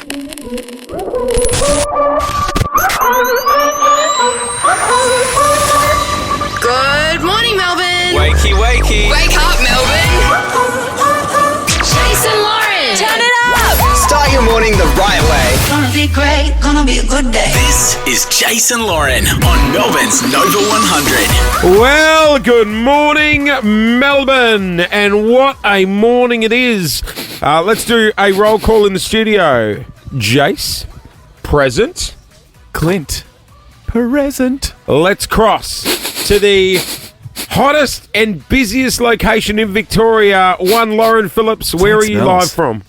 Good morning, Melbourne. Wakey, wakey. Wake up, Melbourne. Jason Lauren. Turn it up. Start your morning the right way. Gonna be great, gonna be a good day. This is Jason Lauren on Melbourne's Nova 100. Well, good morning, Melbourne, and what a morning it is. Let's do a roll call in the studio. Jace, present. Clint, present. Let's cross to the hottest and busiest location in Victoria. One, Lauren Phillips. Where are you live from?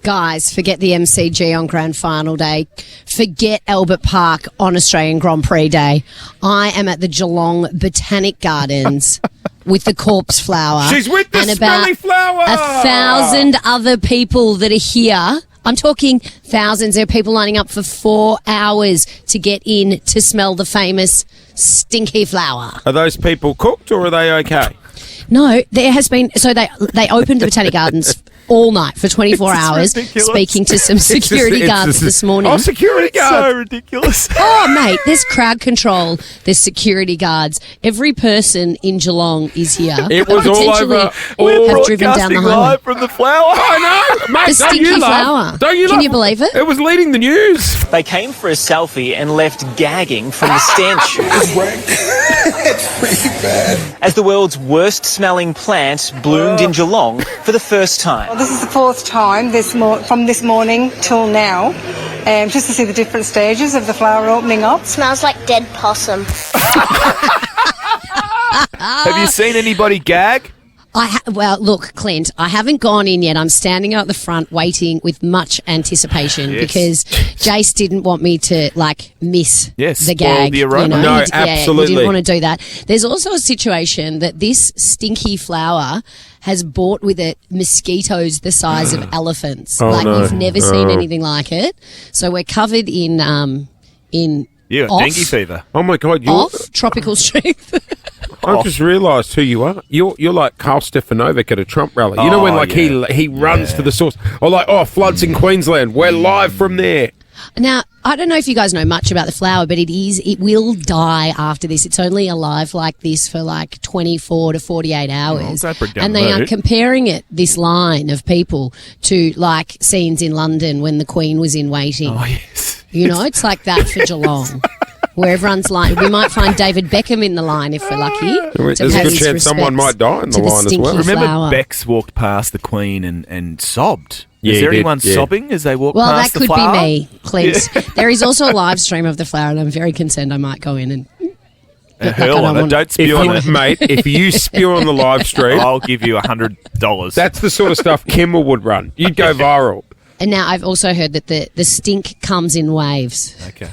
Guys, forget the MCG on Grand Final Day. Forget Albert Park on Australian Grand Prix Day. I am at the Geelong Botanic Gardens with the corpse flower. She's with the and smelly about flower. 1,000 other people that are here. I'm talking thousands. There are people lining up for 4 hours to get in to smell the famous stinky flower. Are those people cooked or are they okay? No, there has been. So they opened the Botanic Gardens all night for 24 hours, ridiculous. speaking to some security guards this morning. Oh, security guards. So ridiculous. Oh, mate, there's crowd control. There's security guards. Every person in Geelong is here. It was all Potentially over. have driven down the highway. live from the flower. I know, mate. The stinky flower. Don't you Can love? you believe it? It was leading the news. They came for a selfie and left gagging from the stench. It's pretty bad. As the world's worst smelling plant bloomed in Geelong for the first time. This is the fourth time from this morning till now, just to see the different stages of the flower opening up. Smells like dead possum. Have you seen anybody gag? Well, look, Clint, I haven't gone in yet. I'm standing out the front waiting with much anticipation because Jace didn't want me to, miss the spoil gag. the aroma. No, he absolutely. didn't want to do that. There's also a situation that this stinky flower has brought with it mosquitoes the size of elephants. no. You've never seen anything like it. So we're covered in Yeah, off, dengue fever. Oh my God! off tropical strength. I just realised who you are. You're like Carl Stefanovic at a Trump rally. You know when he runs to the source, or floods in Queensland. We're live from there. Now, I don't know if you guys know much about the flower, but it will die after this. It's only alive like this for 24 to 48 hours. don't bring down And the they are mood. comparing it, this line of people, to scenes in London when the Queen was in waiting. Oh, yes. You know, it's like that for Geelong. Where everyone's we might find David Beckham in the line if we're lucky. There's to a pay good his chance someone might respects die in the to line as stinky well. Remember flower. Bex walked past the Queen and sobbed. Yeah, Is he there did, anyone yeah. sobbing as they walk Well, that past the could flower? be me, Clint. There is also a live stream of the flower, and I'm very concerned I might go in and Hurl on it. Don't spew on it. Mate, if you spew on the live stream, I'll give you $100. that's the sort of stuff Kimmel would run. You'd go viral. And now I've also heard that the stink comes in waves. Okay.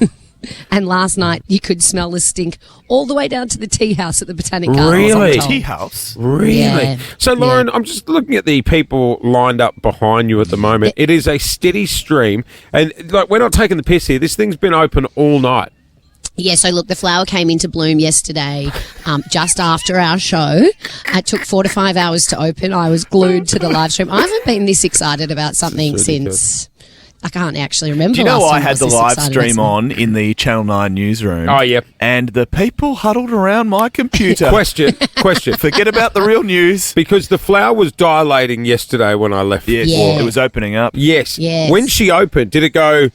And last night you could smell the stink all the way down to the tea house at the Botanic Gardens. Really? I'm told. Tea house. Really? Yeah. So, Lauren, I'm just looking at the people lined up behind you at the moment. It is a steady stream. And, we're not taking the piss here. This thing's been open all night. Yeah, so look, the flower came into bloom yesterday just after our show. It took 4 to 5 hours to open. I was glued to the live stream. I haven't been this excited about something since... I can't actually remember. Do you know last I time had was the this live excited stream about on in the Channel 9 newsroom? Oh, yep. And the people huddled around my computer. Question. Forget about the real news. Because the flower was dilating yesterday when I left. Yes, Yeah. it was opening up. Yes. Yes. When she opened, did it go...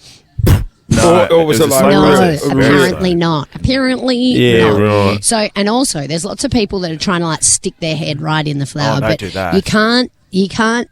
No, or was it a like... slow No, process. apparently not. Apparently Yeah, not. right. So, and also, there's lots of people that are trying to stick their head right in the flower, don't but do that. you can't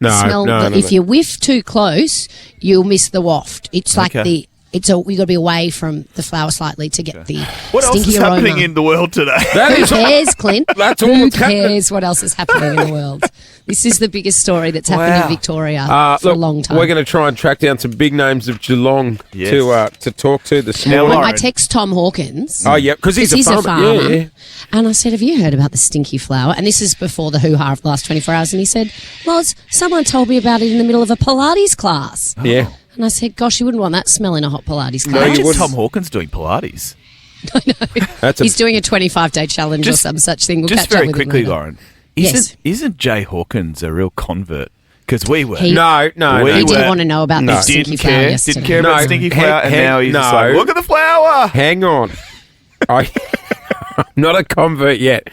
No, smell. no, no, if no. you whiff too close, you'll miss the waft. It's like Okay. you got to be away from the flower slightly to get the What else stinky is aroma. happening in the world today? That Who is cares, Clint? That's all Who that's happening. cares what else is happening in the world? This is the biggest story that's happened Wow. in Victoria for look, a long time. We're going to try and track down some big names of Geelong Yes. to talk to this Now, morning. Lauren. I text Tom Hawkins. Oh, yeah, because he's a farmer. Yeah, yeah. And I said, have you heard about the stinky flower? And this is before the hoo-ha of the last 24 hours. And he said, Loz, someone told me about it in the middle of a Pilates class. Yeah. And I said, gosh, you wouldn't want that smell in a hot Pilates No, class. you Imagine wouldn't. Tom Hawkins doing Pilates. That's a, He's doing a 25-day challenge or some such thing. We'll Just catch very up with him quickly, later. Lauren. Yes. Isn't Jay Hawkins a real convert? Because we were. No. He didn't want to know about the stinky flower yesterday. Didn't care about stinky flower, and now he's just no. like, look at the flower. Hang on. I'm not a convert yet.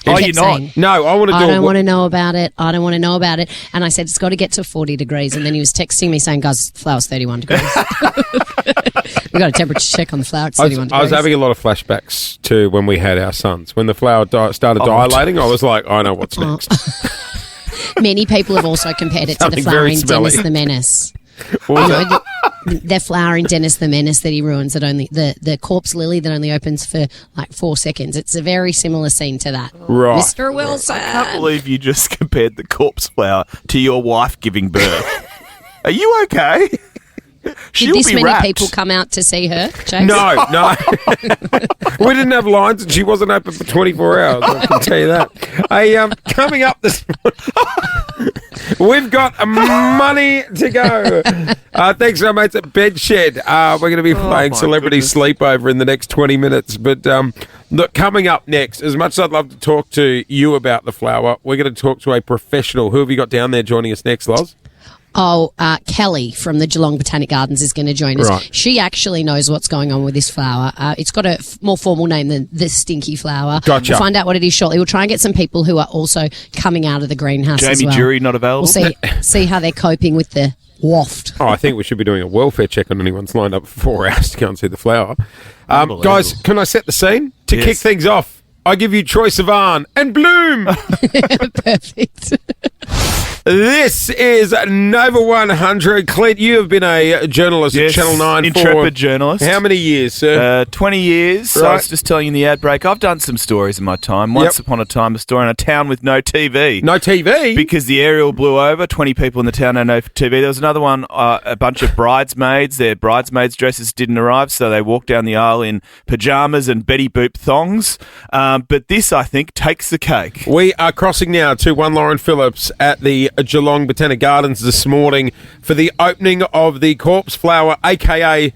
Oh, you're not? Saying, No, I want to do I don't want to know about it. I don't want to know about it. And I said, it's got to get to 40 degrees. And then he was texting me saying, guys, the flower's 31 degrees. We got a temperature check on the flower. It's 31 degrees. I was having a lot of flashbacks to when we had our sons. When the flower started dilating, I was like, I know what's next. Many people have also compared it to the Something flower very in smelly. Dennis the Menace. What was that? The flower in Dennis the Menace that he ruins, that only the corpse lily that only opens for like 4 seconds. It's a very similar scene to that. Right. Mr. Wilson. I can't believe you just compared the corpse flower to your wife giving birth. Are you okay? Did this many people come out to see her, James? No. We didn't have lines and she wasn't open for 24 hours, I can tell you that. Coming up this morning, we've got money to go. Thanks so much at Bedshed. We're going to be playing Celebrity Sleepover in the next 20 minutes. But look, coming up next, as much as I'd love to talk to you about the flower, we're going to talk to a professional. Who have you got down there joining us next, Loz? Kelly from the Geelong Botanic Gardens is going to join us. Right. She actually knows what's going on with this flower. It's got a more formal name than the stinky flower. Gotcha. We'll find out what it is shortly. We'll try and get some people who are also coming out of the greenhouse as Jamie well. Jury not available? We'll see how they're coping with the waft. Oh, I think we should be doing a welfare check on anyone that's lined up for 4 hours to go and see the flower. Guys, can I set the scene? To kick things off, I give you Troye Sivan and Bloom. Perfect. This is Nova 100. Clint, you have been a journalist at Channel 9 intrepid journalist. How many years, sir? 20 years. Right. I was just telling you in the ad break, I've done some stories in my time. Once upon a time, a story in a town with no TV. No TV? Because the aerial blew over, 20 people in the town had no TV. There was another one, a bunch of bridesmaids. Their bridesmaids' dresses didn't arrive, so they walked down the aisle in pyjamas and Betty Boop thongs. But this, I think, takes the cake. We are crossing now to one Lauren Phillips at the Geelong Botanic Gardens this morning for the opening of the corpse flower, a.k.a.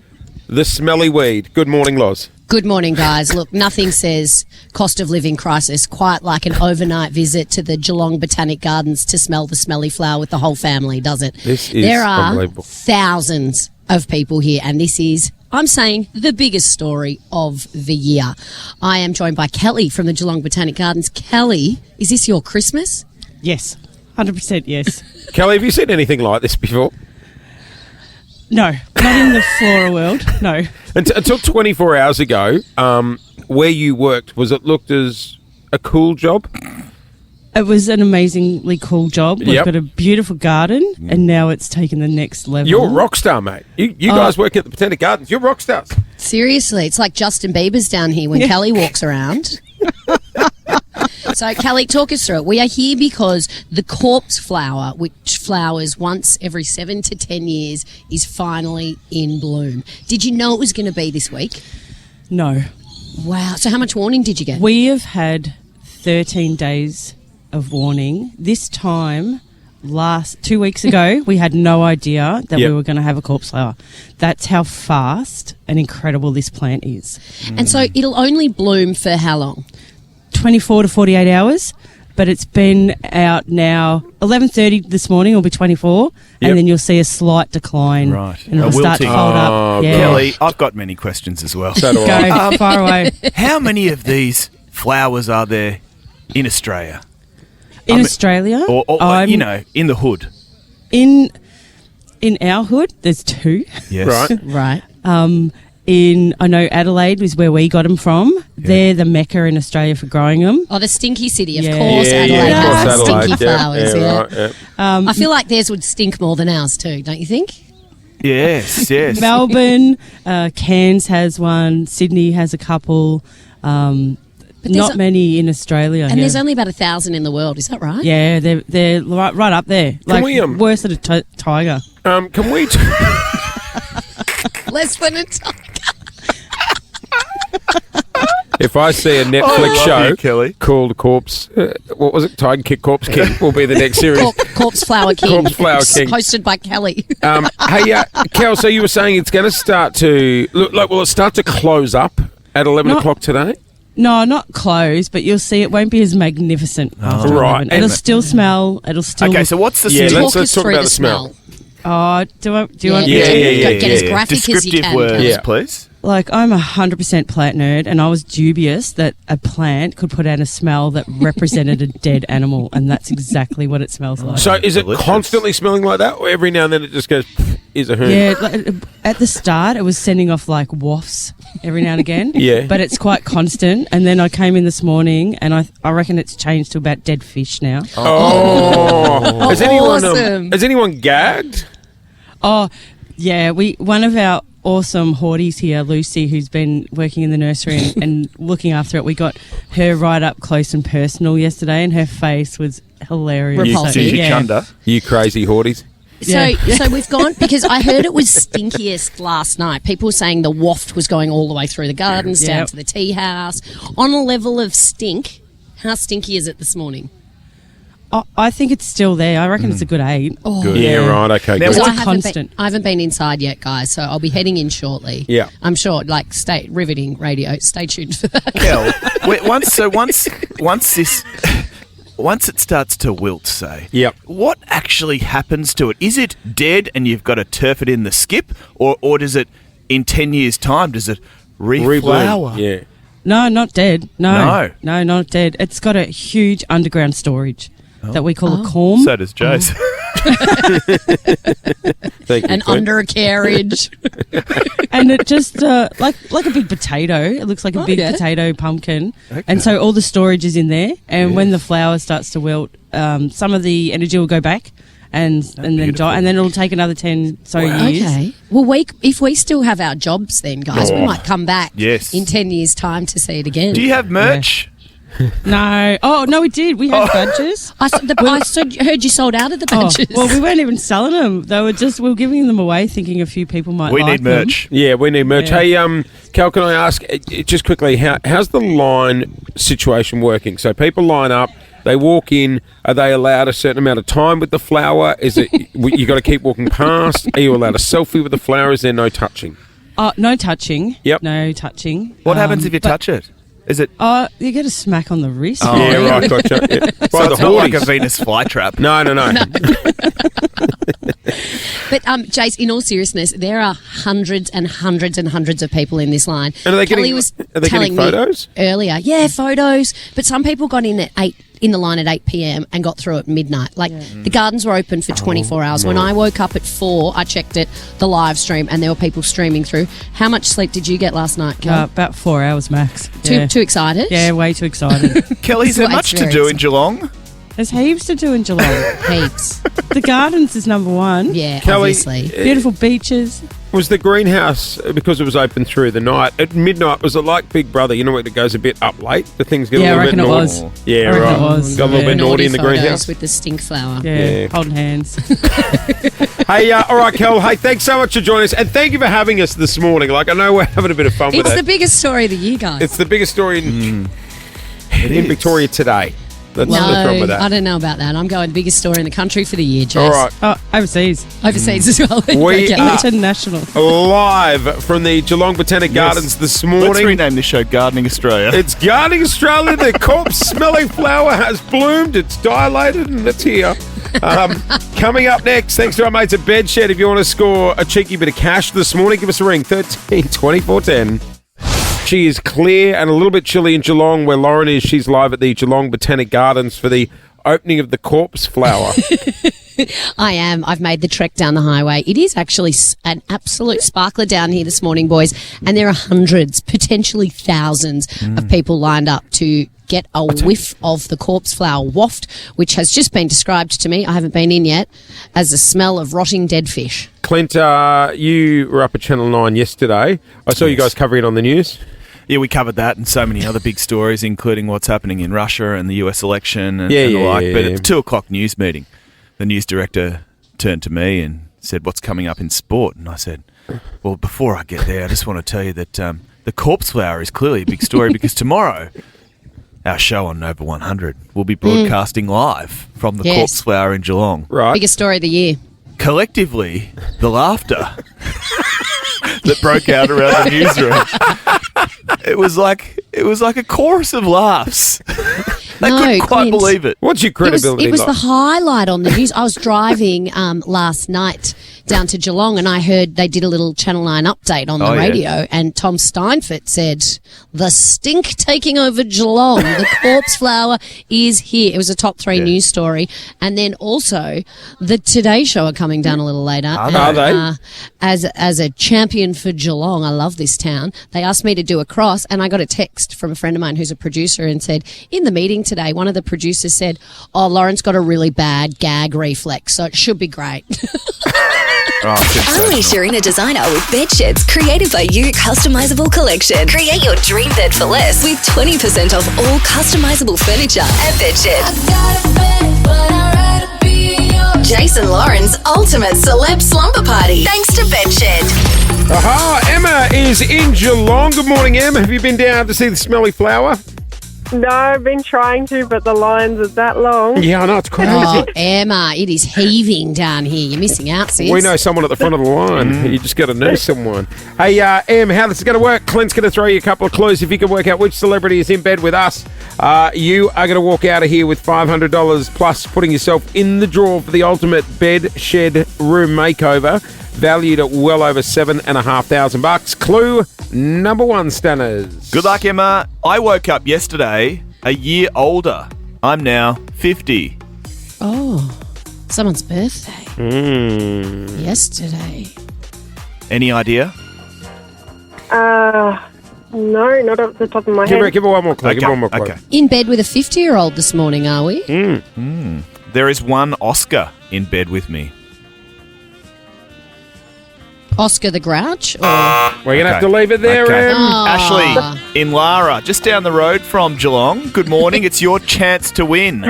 the smelly weed. Good morning, Loz. Good morning, guys. Look, nothing says cost of living crisis quite like an overnight visit to the Geelong Botanic Gardens to smell the smelly flower with the whole family, does it? This is There are unbelievable. thousands of people here, and this is, I'm saying, the biggest story of the year. I am joined by Kelly from the Geelong Botanic Gardens. Kelly, is this your Christmas? Yes, 100% yes. Kelly, have you seen anything like this before? No, not in the flora world, no. Until 24 hours ago, where you worked, was it looked as a cool job? It was an amazingly cool job. We've Yep. got a beautiful garden, and now it's taken the next level. You're a rock star, mate. You guys work at the Botanic Gardens. You're rock stars. Seriously, it's like Justin Bieber's down here when Kelly walks around. So, Kelly, talk us through it. We are here because the corpse flower, which flowers once every 7 to 10 years, is finally in bloom. Did you know it was going to be this week? No. Wow. So how much warning did you get? We have had 13 days of warning. This time, 2 weeks ago, we had no idea that we were going to have a corpse flower. That's how fast and incredible this plant is. And so it'll only bloom for how long? 24 to 48 hours, but it's been out now. 11:30 this morning will be 24, and then you'll see a slight decline. Right. And it'll start to wilting. fold up. Yeah. Kelly, I've got many questions as well. So do I. Go far away. How many of these flowers are there in Australia? In Australia? Or in the hood? In our hood, there's 2. Yes. Right. Right. I know Adelaide was where we got them from. Yeah. They're the mecca in Australia for growing them. Oh, the stinky city, of Yeah. course. Yeah, Adelaide of course, has the Adelaide. stinky flowers. Right, yeah. I feel like theirs would stink more than ours too, don't you think? Yes, yes. Melbourne, Cairns has one. Sydney has a couple. Not many in Australia. And there's only about 1,000 in the world. Is that right? Yeah, they're right up there. Can we, worse than a tiger. Can we... Less than a tiger. If I see a Netflix love show you, Kelly. called Corpse, what was it? Tiger Kick Corpse King will be the next series. Corpse Flower King. Corpse Flower King. Hosted by Kelly. Hey, Kel, so you were saying it's going to start to look like, will it start to close up at 11 o'clock today? No, not close, but you'll see it won't be as magnificent after Right. 11. It'll still smell. It'll still. Okay, so what's the Yeah, Talk let's us talk through about the the smell. Oh, do you want? Yeah, Get as graphic as you Descriptive can. words, Yeah. please. Like, I'm 100% plant nerd, and I was dubious that a plant could put out a smell that represented a dead animal, and that's exactly what it smells like. So is it Delicious. constantly smelling like that, or every now and then it just goes, is a hoon? Yeah, like, at the start, it was sending off like wafts every now and again. Yeah. But it's quite constant. And then I came in this morning, and I reckon it's changed to about dead fish now. Oh. Awesome. Has anyone gagged? Oh, yeah. One of our awesome horties here, Lucy, who's been working in the nursery and looking after it, we got her right up close and personal yesterday, and her face was hilarious. Repulsive. Gigi Yeah. Chunda. You crazy horties. So we've gone, because I heard it was stinkiest last night. People were saying the waft was going all the way through the gardens down Yep. to the tea house. On a level of stink, how stinky is it this morning? Oh, I think it's still there. I reckon it's a good 8. Oh, Good. Yeah, right. Okay, Now, good. So It's I a haven't constant. I haven't been inside yet, guys, so I'll be heading in shortly. Yeah. I'm sure, like, riveting radio. Stay tuned for that. Kel, once it starts to wilt, say, Yep. what actually happens to it? Is it dead and you've got to turf it in the skip, or does it, in 10 years' time, does it reflower? Rebloom. Yeah. No, not dead. No. No, not dead. It's got a huge underground storage that we call a corm. So does Jace. Thank you. An Clint. undercarriage. And it just like a big potato. It looks like a big yeah. potato pumpkin, and so all the storage is in there. And when the flower starts to wilt, some of the energy will go back, and then beautiful. die, and then it'll take another 10 years. Okay. Well, if we still have our jobs then, guys, we might come back Yes. in 10 years' time to see it again. Do you have merch? No, no, we did. We had badges. I heard you sold out of the Oh, badges. well, we weren't even selling them. They were we were giving them away, thinking a few people might. We like need merch. Yeah, we need merch. Yeah. Hey, Cal, can I ask just quickly, how's the line situation working? So people line up, they walk in. Are they allowed a certain amount of time with the flower? Is it you got to keep walking past? Are you allowed a selfie with the flower? Is there no touching? No touching. Yep. No touching. What happens if you touch it? Is it? You get a smack on the wrist. Oh, Yeah, really? right, gotcha. Yeah. So By the it's not like a horties. Venus flytrap. No. But, Jace, in all seriousness, there are hundreds and hundreds and hundreds of people in this line. And are they Kelly getting- was are they telling getting me photos? earlier. Yeah, photos. But some people got in at 8 in the line at 8 p.m. and got through at midnight. Like, the gardens were open for 24 hours. When I woke up at 4, I checked it, the live stream, and there were people streaming through. How much sleep did you get last night, Kel? About 4 hours max. Too excited? Yeah, way too excited. Kelly, is there It's much to very do in Geelong? There's heaps to do in Geelong. Heaps. The gardens is number one. Yeah, Kelly, obviously. Beautiful beaches. Was the greenhouse, because it was open through the night, at midnight, was it like Big Brother? You know when it goes a bit up late? The things get Yeah, a I little bit reckon it naughty. was. Yeah, I reckon right. it was. Got a little Yeah. bit naughty in the photos greenhouse. with the stink flower. Yeah, Yeah. holding hands. Hey, all right, Kel. Hey, thanks so much for joining us, and thank you for having us this morning. Like, I know we're having a bit of fun with It's it. the biggest story of the year, guys. It's the biggest story in is. Victoria today. That's what's wrong with that. I don't know about that. I'm going biggest story in the country for the year, Jess. All right. Oh, overseas. Overseas as well. We Okay. are- International. Live from the Geelong Botanic Gardens this Let's morning. rename this show Gardening Australia. It's Gardening Australia. The corpse-smelling flower has bloomed. It's dilated, and it's here. Coming up next, thanks to our mates at Bedshed. If you want to score a cheeky bit of cash this morning, give us a ring, 13 24 10. She is clear and a little bit chilly in Geelong, where Lauren is. She's live at the Geelong Botanic Gardens for the opening of the corpse flower. I am. I've made the trek down the highway. It is actually an absolute sparkler down here this morning, boys. And there are hundreds, potentially thousands of people lined up to get a whiff of the corpse flower waft, which has just been described to me, I haven't been in yet, as the smell of rotting dead fish. Clint, you were up at Channel 9 yesterday. I saw you guys covering it on the news. Yeah, we covered that and so many other big stories, including what's happening in Russia and the US election and, Yeah, and the yeah, like. yeah, But yeah. at the 2 o'clock news meeting, the news director turned to me and said, "What's coming up in sport?" And I said, "Well, before I get there, I just want to tell you that the corpse flower is clearly a big story because tomorrow our show on Nova 100 will be broadcasting live from the Yes. corpse flower in Geelong. Right. Biggest story of the year. Collectively, the laughter that broke out around the newsroom It was like a chorus of laughs. They No, couldn't quite Clint. believe it. What's your It was, credibility it was like? the highlight on the news. I was driving last night down to Geelong and I heard they did a little Channel 9 update on the Oh, yeah. radio and Tom Steinfort said, the stink taking over Geelong. The corpse flower is here. It was a top 3 news story. And then also the Today Show are coming down a little later. Are they? As a champion for Geelong, I love this town. They asked me to do a cross and I got a text from a friend of mine who's a producer and said, in the meeting today, one of the producers said, oh, Lauren's got a really bad gag reflex, so it should be great. Unleash your inner designer with bedsheets created by you. Customizable collection. Create your dream bed for less with 20% off all customizable furniture at Bedshed. Jason Lauren's ultimate celeb slumber party. Thanks to Bedshed. Aha, Emma is in Geelong. Good morning, Em. Have you been down to see the smelly flower? No, I've been trying to, but the lines are that long. Yeah, I know, it's crazy. Oh, Emma, it is heaving down here. You're missing out, sis. We know someone at the front of the line. You just got to know someone. Hey, Em, how this is going to work? Clint's going to throw you a couple of clues. If you can work out which celebrity is in bed with us, you are going to walk out of here with $500 plus putting yourself in the draw for the ultimate bed shed room makeover, valued at well over $7,500. Clue number 1, Stanners. Good luck, Emma. I woke up yesterday a year older. I'm now 50. Oh, someone's birthday. Yesterday. Any idea? No, not off the top of my head. Give her one more clue. Give her one more clue. Okay. In bed with a 50-year-old this morning, are we? There is one Oscar in bed with me. Oscar the Grouch? Or... We're going to have to leave it there, Okay. Em. Ashley in Lara, just down the road from Geelong. Good morning. It's your chance to win.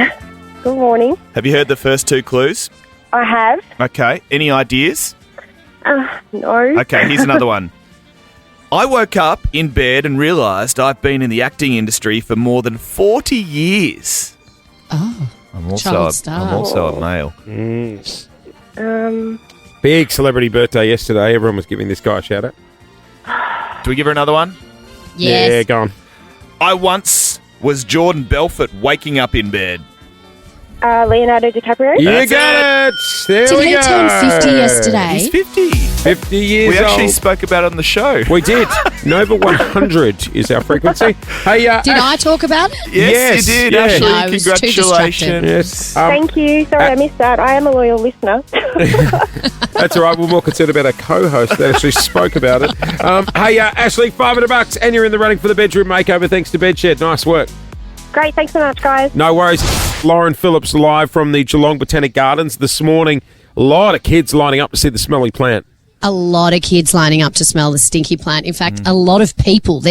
Good morning. Have you heard the first 2 clues? I have. Okay. Any ideas? No. Okay, here's another one. I woke up in bed and realised I've been in the acting industry for more than 40 years. Oh, I'm child star. also a male. Big celebrity birthday yesterday. Everyone was giving this guy a shout out. Do we give her another one? Yes. Yeah, go on. I once was Jordan Belfort waking up in bed. Leonardo DiCaprio. You That's got it. There Did we he go. turn 50 yesterday? He's 50. 50 years We actually old. spoke about it on the show. We did. Nova 100 is our frequency. Hey, Did I talk about it? Yes, you did, yeah. Ashley. No, I was too Congratulations. Yes. Thank you. Sorry, I missed that. I am a loyal listener. That's all right. We're more concerned about our co-host that actually spoke about it. Hey, Ashley, $500 and you're in the running for the bedroom makeover thanks to Bedshed. Nice work. Great. Thanks so much, guys. No worries. Lauren Phillips live from the Geelong Botanic Gardens this morning. A lot of kids lining up to see the smelly plant. A lot of kids lining up to smell the stinky plant. In fact, a lot of people.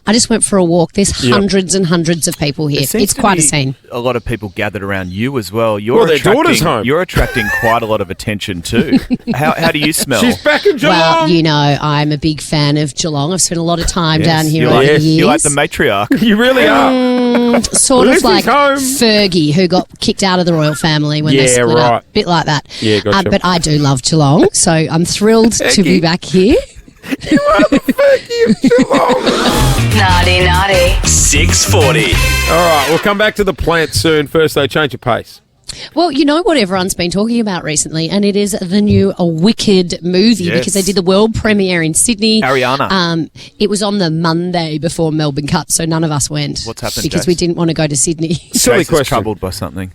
I just went for a walk. There's hundreds and hundreds of people here. There seems It's to quite a be scene. A lot of people gathered around you as well. Well, their daughter's home. You're attracting quite a lot of attention too. How do you smell? She's back in Geelong. Well, you know, I'm a big fan of Geelong. I've spent a lot of time down here you're over like, the years. You're like the matriarch. You really are. Sort This of is like home. Fergie, who got kicked out of the royal family when they Yeah, split right. up. Bit like that. Yeah, gotcha. But I do love Geelong, so I'm thrilled to be back here. Naughty, naughty. 640. All right, we'll come back to the plant soon. First, though, change your pace. Well, you know what everyone's been talking about recently, and it is the new Wicked movie Yes. because they did the world premiere in Sydney. Ariana. It was on the Monday before Melbourne Cup, so none of us went. What's happened, Because Jace? we didn't want to go to Sydney. Silly Jace is question. troubled by something.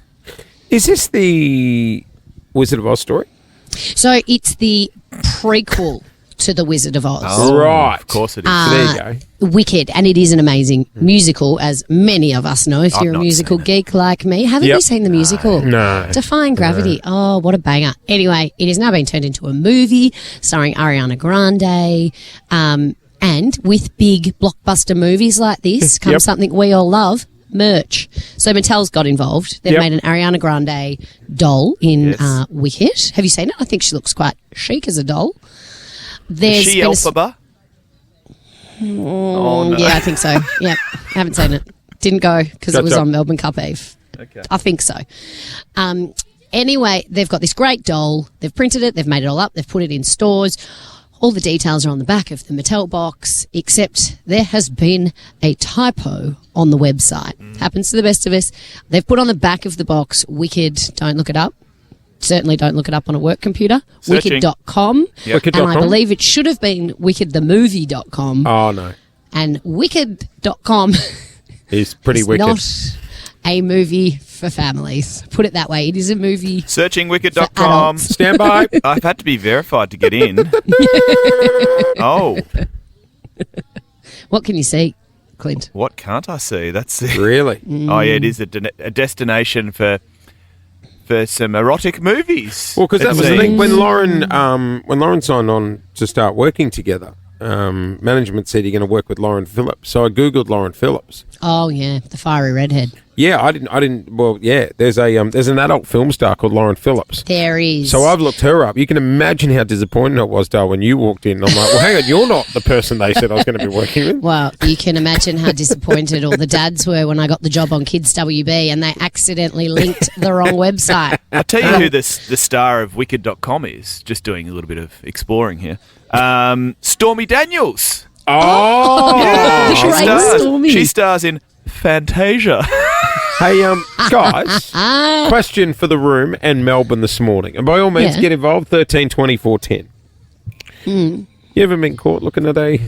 Is this the Wizard of Oz story? So it's the prequel to The Wizard of Oz. Right. Of course it is. So there you go. Wicked, and it is an amazing musical, as many of us know if I've you're a not musical seen it. geek like me. Haven't Yep. you seen the musical? No. Defying Gravity. Oh, what a banger. Anyway, it has now been turned into a movie starring Ariana Grande. And with big blockbuster movies like this comes Yep. something we all love, merch. So Mattel's got involved. They've Yep. made an Ariana Grande doll in Yes. Wicked. Have you seen it? I think she looks quite chic as a doll. Is There's she been a- Elphaba? Oh, no. Yeah, I think so. Yeah, haven't seen it. Didn't go because it was Gotcha. on Melbourne Cup Eve. Okay. I think so. Anyway, they've got this great doll. They've printed it. They've made it all up. They've put it in stores. All the details are on the back of the Mattel box, except there has been a typo on the website. Happens to the best of us. They've put on the back of the box, Wicked, don't look it up. Certainly don't look it up on a work computer. Searching. Wicked.com. Yep. Wicked.com? And I believe it should have been wickedthemovie.com. Oh, no. And wicked.com He's pretty is wicked. not a movie for families. Put it that way. It is a movie. Searching For wicked.com. adults. Stand by. I've had to be verified to get in. Oh, What can you see, Clint? what can't I see? That's it. Really? Oh, yeah, it is a destination for some erotic movies. Well, because that It was the thing seems. when Lauren signed on to start working together. Management said you're going to work with Lauren Phillips, so I googled Lauren Phillips. Oh, yeah, the fiery redhead. Yeah, I didn't. Well, yeah, there's an adult film star called Lauren Phillips. There is. So I've looked her up. You can imagine how disappointed I was, Dale, when you walked in. I'm like, well, hang on, you're not the person they said I was going to be working with. Well, you can imagine how disappointed all the dads were when I got the job on Kids WB and they accidentally linked the wrong website. I'll tell you who the star of Wicked.com is, just doing a little bit of exploring here. Stormy Daniels. Oh, Yeah, The great Stormy. she stars in Fantasia. Hey, guys, question for the room and Melbourne this morning. And by all means, Yeah. get involved, 13 24 10. You ever been caught looking at a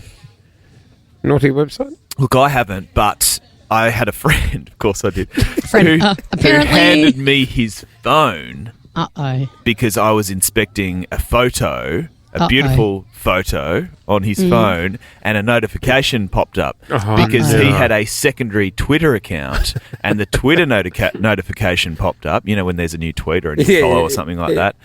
naughty website? Look, I haven't, but I had a friend, of course I did, Friend, who apparently. handed me his phone Uh-oh. because I was inspecting a photo, a Uh-oh. beautiful photo on his phone, and a notification popped up Oh, because no. he had a secondary Twitter account, and the Twitter notification popped up, you know, when there's a new tweet or a new Yeah, follow yeah, or something like that.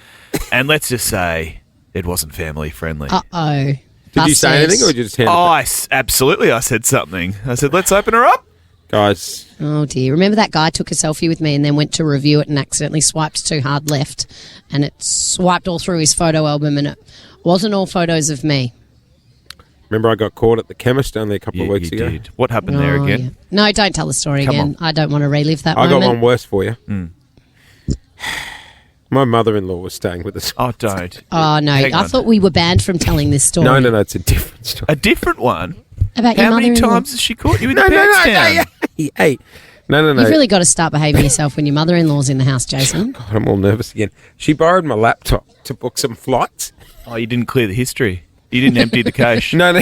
And let's just say it wasn't family friendly. Uh-oh. Did you say anything or did you just hand it back? Absolutely, I said something. I said, let's open her up. Guys, Oh, dear. Remember that guy took a selfie with me and then went to review it and accidentally swiped too hard left and it swiped all through his photo album and it wasn't all photos of me. remember I got caught at the chemist only a couple of weeks you ago? did. What happened there Oh, again? yeah. No, don't tell the story Come again. on. I don't want to relive that I got moment. one worse for you. My mother-in-law was staying with us. Oh, don't. Oh, no. Hang I on. thought we were banned from telling this story. No, it's a different story. A different one? About your How many mother-in-law. times has she caught you in No, the no, pants no, down? hey. No. You've really got to start behaving yourself when your mother-in-law's in the house, Jason. God, I'm all nervous again. She borrowed my laptop to book some flights. Oh, you didn't clear the history. You didn't empty the cache. No.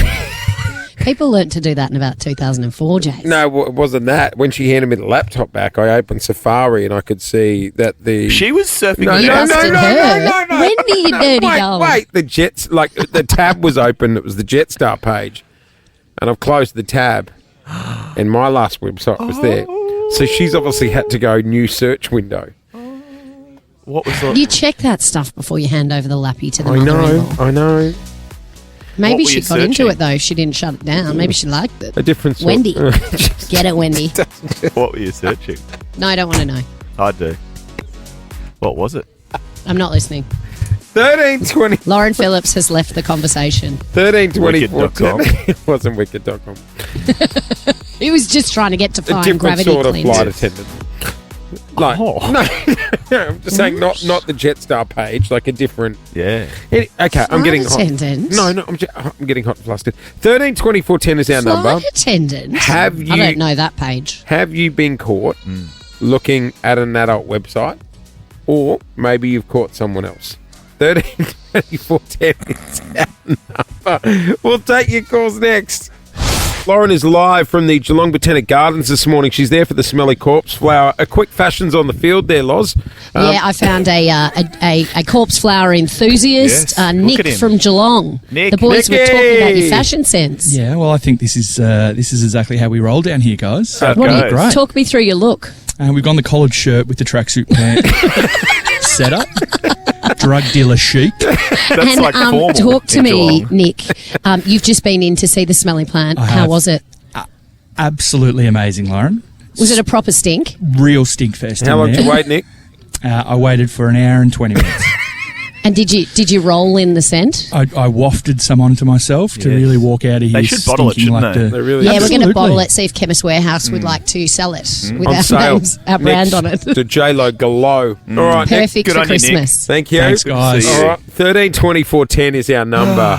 People learnt to do that in about 2004, Jason. No, it wasn't that. When she handed me the laptop back, I opened Safari and I could see that the... She was surfing No, the no, mouse. no, no, her. no. Wendy, you dirty darling. Wait, the Jets, like, the tab was open. It was the Jetstar page. And I've closed the tab. And my last website was there. So she's obviously had to go new search window. What was that? You check that stuff before you hand over the lappy to the mother-in-law. I know. Maybe What were she you got into searching? it, though. She didn't shut it down. Maybe she liked it. A different sort. Wendy. Get it, Wendy. What were you searching? No, I don't want to know. I do. What was it? I'm not listening. 1320. Lauren Phillips has left the conversation. 1324. Wicked.com. It wasn't wicked.com. He was just trying to get to A find different gravity sort of Clint. flight attendant. Like, Oh. no, I'm just saying not the Jetstar page, like a different... Yeah. Okay, I'm getting hot. attendant? No, I'm getting hot and flustered. 132410 is our number. Flight attendant? Have you- I don't know that page. Have you been caught looking at an adult website? Or maybe you've caught someone else. 132410 is our number. We'll take your calls next. Lauren is live from the Geelong Botanic Gardens this morning. She's there for the smelly corpse flower. A quick fashions on the field there, Loz. Yeah, I found a corpse flower enthusiast, Yes, look Nick at him. from Geelong. Nick. The boys were Nicky! talking about your fashion sense. Yeah, well, I think this is exactly how we roll down here, guys. How it What do you goes. Great. talk me through your look? We've gone the collared shirt with the tracksuit pant setup. Drug dealer chic. That's and like formal talk to in me, Geelong. Nick. You've just been in to see the smelly plant. I How have. was it? Absolutely amazing, Lauren. Was it a proper stink? Real stink fest. How in long there. did you wait, Nick? I waited for an hour and 20 minutes. And did you roll in the scent? I wafted some onto myself to Yes. really walk out of here. They should bottle it, stinking shouldn't like they? They really Yeah, we're going to Absolutely. bottle it. See if Chemist Warehouse would like to sell it with On our sale. names, our brand on it. To J-Lo Gallo. All right, Nick. Perfect Good for on you, Nick. Christmas. Thank you. Thanks, guys. See you. All right, 132410 is our number.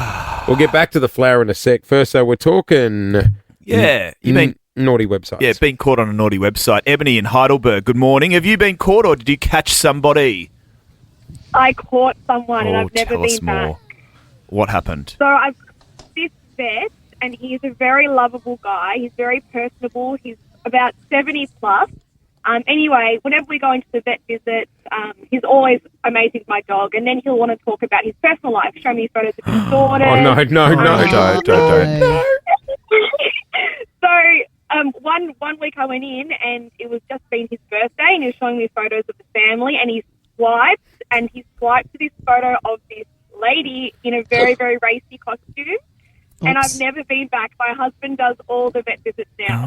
We'll get back to the flower in a sec. First, though, we're talking... Yeah, you mean... Naughty websites. Yeah, been caught on a naughty website. Ebony in Heidelberg, good morning. Have you been caught or did you catch somebody? I caught someone and I've never tell us been more. back. What happened? So I've got this vet, and he's a very lovable guy. He's very personable. He's about 70 plus. Anyway, whenever we go into the vet visit, he's always amazing with my dog, and then he'll want to talk about his personal life, show me photos of his daughter. Oh, no. Don't. So one week I went in, and it was just been his birthday, and he was showing me photos of the family, and he swiped to this photo of this lady in a very, very racy costume. And I've never been back. My husband does all the vet visits now.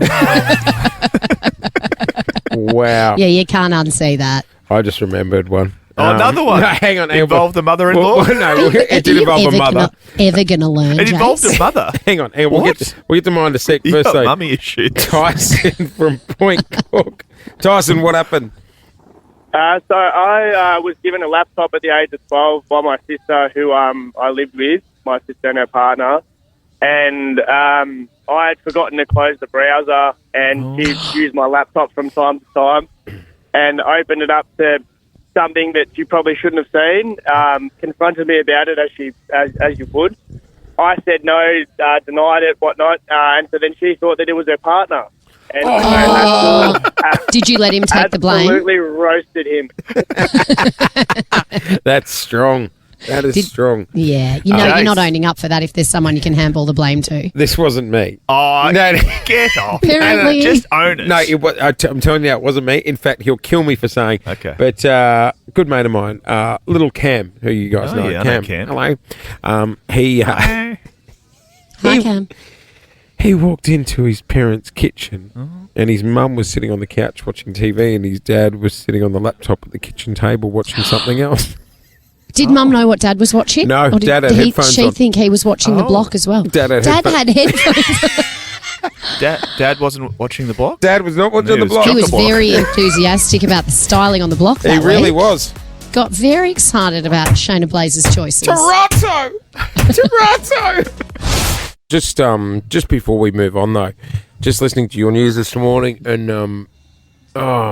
Wow. Yeah, you can't unsee that. I just remembered one. Oh, another one. No, hang on. Involved the mother-in-law? No, it did involve a mother. Ever gonna learn? It involved Jace? a mother. Hang on. We'll get to mine in a sec. You First, got though, mummy issues. Tyson from Point Cook. Tyson, what happened? So I was given a laptop at the age of 12 by my sister, who I lived with, my sister and her partner. And I had forgotten to close the browser, and she'd used my laptop from time to time and opened it up to something that she probably shouldn't have seen, confronted me about it as you would. I said no, denied it, whatnot, and so then she thought that it was her partner. And Did you let him take the blame? Absolutely roasted him. That's strong. That is strong. Yeah, you're not owning up for that if there's someone you can handball the blame to. This wasn't me. Oh, no. Get off. Apparently. Just own it. No, I'm telling you, it wasn't me. In fact, he'll kill me for saying. Okay. But good mate of mine, little Cam, who you guys know. Yeah, I know Cam. Hello. Hi, Cam. He walked into his parents' kitchen and his mum was sitting on the couch watching TV and his dad was sitting on the laptop at the kitchen table watching something else. Did Mum know what Dad was watching? No, Or did Dad had headphones she on. think he was watching the block as well? Dad had headphones. Dad wasn't watching the block? Dad was not watching the block. He was very enthusiastic about the styling on the block that He really week. was. Got very excited about Shayna Blazer's choices. Toronto! Just before we move on, though, just listening to your news this morning and,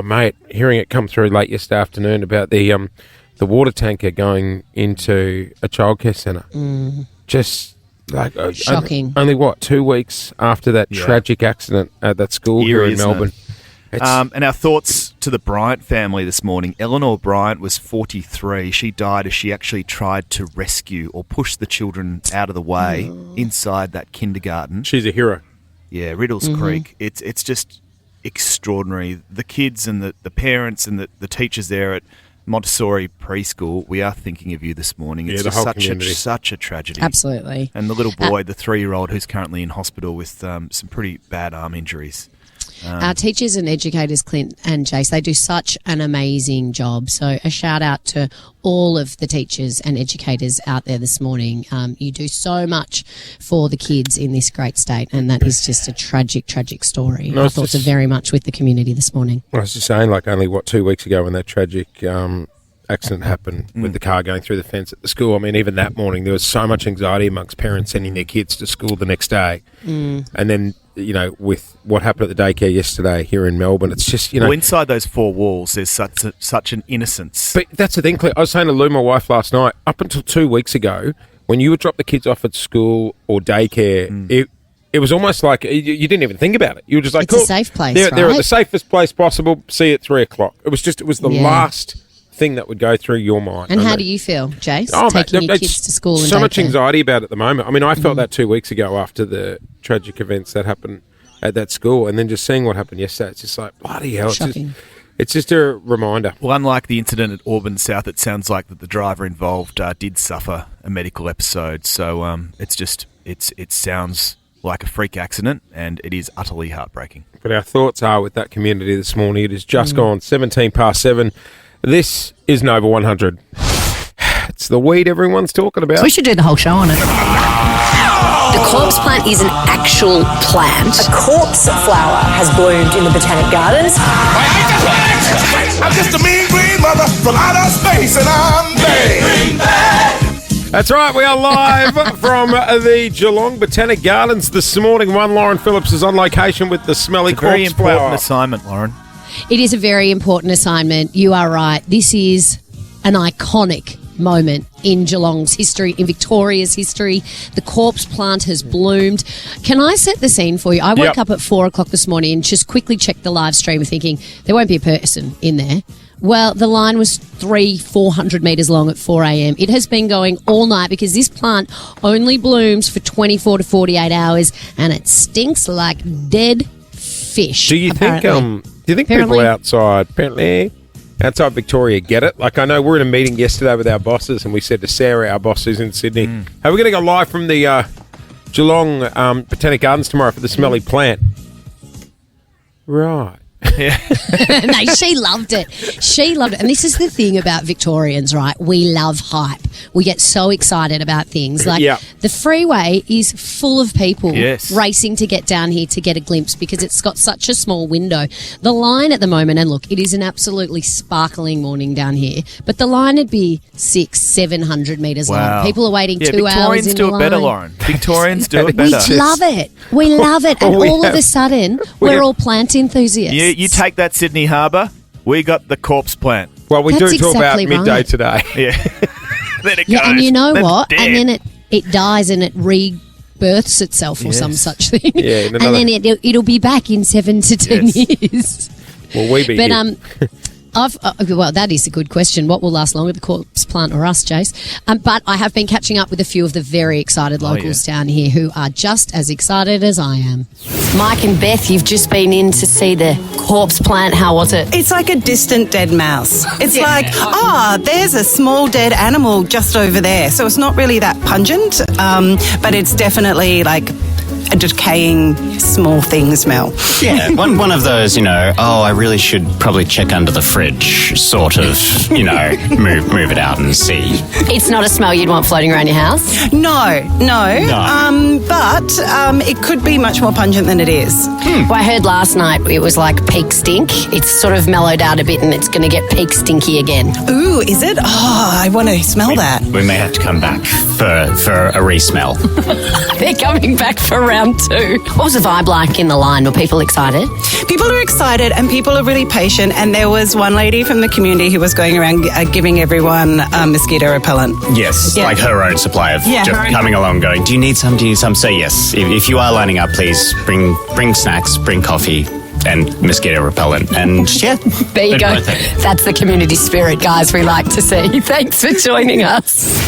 mate, hearing it come through late yesterday afternoon about the water tanker going into a childcare centre. Just like shocking. Only 2 weeks after that tragic accident at that school here in Melbourne. And our thoughts to the Bryant family this morning. Eleanor Bryant was 43. She died as she actually tried to rescue or push the children out of the way inside that kindergarten. She's a hero. Yeah, Riddles Creek. It's just extraordinary. The kids and the parents and the teachers there at Montessori preschool, we are thinking of you this morning. It's the just whole such a tragedy. Absolutely. And the little boy, the 3-year-old, who's currently in hospital with some pretty bad arm injuries. Our teachers and educators, Clint and Jace, they do such an amazing job. So a shout out to all of the teachers and educators out there this morning. You do so much for the kids in this great state, and that is just a tragic, tragic story. No, Our thoughts are very much with the community this morning. I was just saying, only 2 weeks ago when that tragic accident happened with the car going through the fence at the school. I mean, even that morning, there was so much anxiety amongst parents sending their kids to school the next day. And then, with what happened at the daycare yesterday here in Melbourne, it's just, Well, inside those four walls, there's such an innocence. But that's the thing, Claire. I was saying to Lou, my wife, last night, up until 2 weeks ago, when you would drop the kids off at school or daycare, it was almost like you didn't even think about it. You were just like, it's a safe place, they're at the safest place possible. See you at 3 o'clock. It was the last thing that would go through your mind. And how do you feel, Jace, taking your kids to school and so much daycare? anxiety about it at the moment. I mean, I felt that 2 weeks ago after the tragic events that happened at that school, and then just seeing what happened yesterday, it's just like, bloody hell. Shocking. It's just a reminder. Well, unlike the incident at Auburn South, it sounds like that the driver involved did suffer a medical episode. So it sounds like a freak accident, and it is utterly heartbreaking. But our thoughts are with that community this morning. It has just gone 7:17. This is Nova 100. It's the weed everyone's talking about. We should do the whole show on it. The corpse plant is an actual plant. A corpse flower has bloomed in the Botanic Gardens. I'm just a mean green mother from outer space, and I'm bad. That's right. We are live from the Geelong Botanic Gardens this morning. Lauren Phillips is on location with the smelly Very corpse flower. important assignment, Lauren. It is a very important assignment. You are right. This is an iconic moment in Geelong's history, in Victoria's history. The corpse plant has bloomed. Can I set the scene for you? I woke up at 4 o'clock this morning and just quickly checked the live stream thinking there won't be a person in there. Well, the line was 400 metres long at 4 a.m. It has been going all night because this plant only blooms for 24 to 48 hours and it stinks like dead fish. Do you think people outside Victoria get it? Like, I know we're in a meeting yesterday with our bosses and we said to Sarah, our boss who's in Sydney, hey, we're going to go live from the Geelong Botanic Gardens tomorrow for the smelly plant. Right. No, she loved it. She loved it. And this is the thing about Victorians, right? We love hype. We get so excited about things. Like the freeway is full of people racing to get down here to get a glimpse because it's got such a small window. The line at the moment, and look, it is an absolutely sparkling morning down here, but the line would be 600-700 metres long. People are waiting 2 hours in the line. Victorians do it better, Lauren. Victorians do it better. We love it. We love it. And all of a sudden, we're all plant enthusiasts. You take that Sydney Harbour, we got the corpse plant. Well, we do talk about midday today. Yeah. Then it goes. And you know That's what? dead. And then it dies and it rebirths itself or some such thing. Yeah, and then it'll be back in 7 to 10 years. Will we be here? Well, that is a good question. What will last longer, the corpse plant or us, Jace? But I have been catching up with a few of the very excited locals down here who are just as excited as I am. Mike and Beth, you've just been in to see the corpse plant. How was it? It's like a distant dead mouse. It's like, there's a small dead animal just over there. So it's not really that pungent, but it's definitely like a decaying small thing smell. Yeah, one of those, I really should probably check under the fridge, sort of, move it out and see. It's not a smell you'd want floating around your house? No. But it could be much more pungent than it is. Well, I heard last night it was like peak stink. It's sort of mellowed out a bit and it's going to get peak stinky again. Ooh, is it? Oh, I want to smell that. We may have to come back for a re-smell. They're coming back for round 2. What was the vibe like in the line? Were people excited? People are excited and people are really patient. And there was one lady from the community who was going around giving everyone mosquito repellent. Yes, like her own supply of just coming along going, do you need some? So yes, if you are lining up, please bring snacks, bring coffee and mosquito repellent. And there you go. That's the community spirit, guys, we like to see. Thanks for joining us.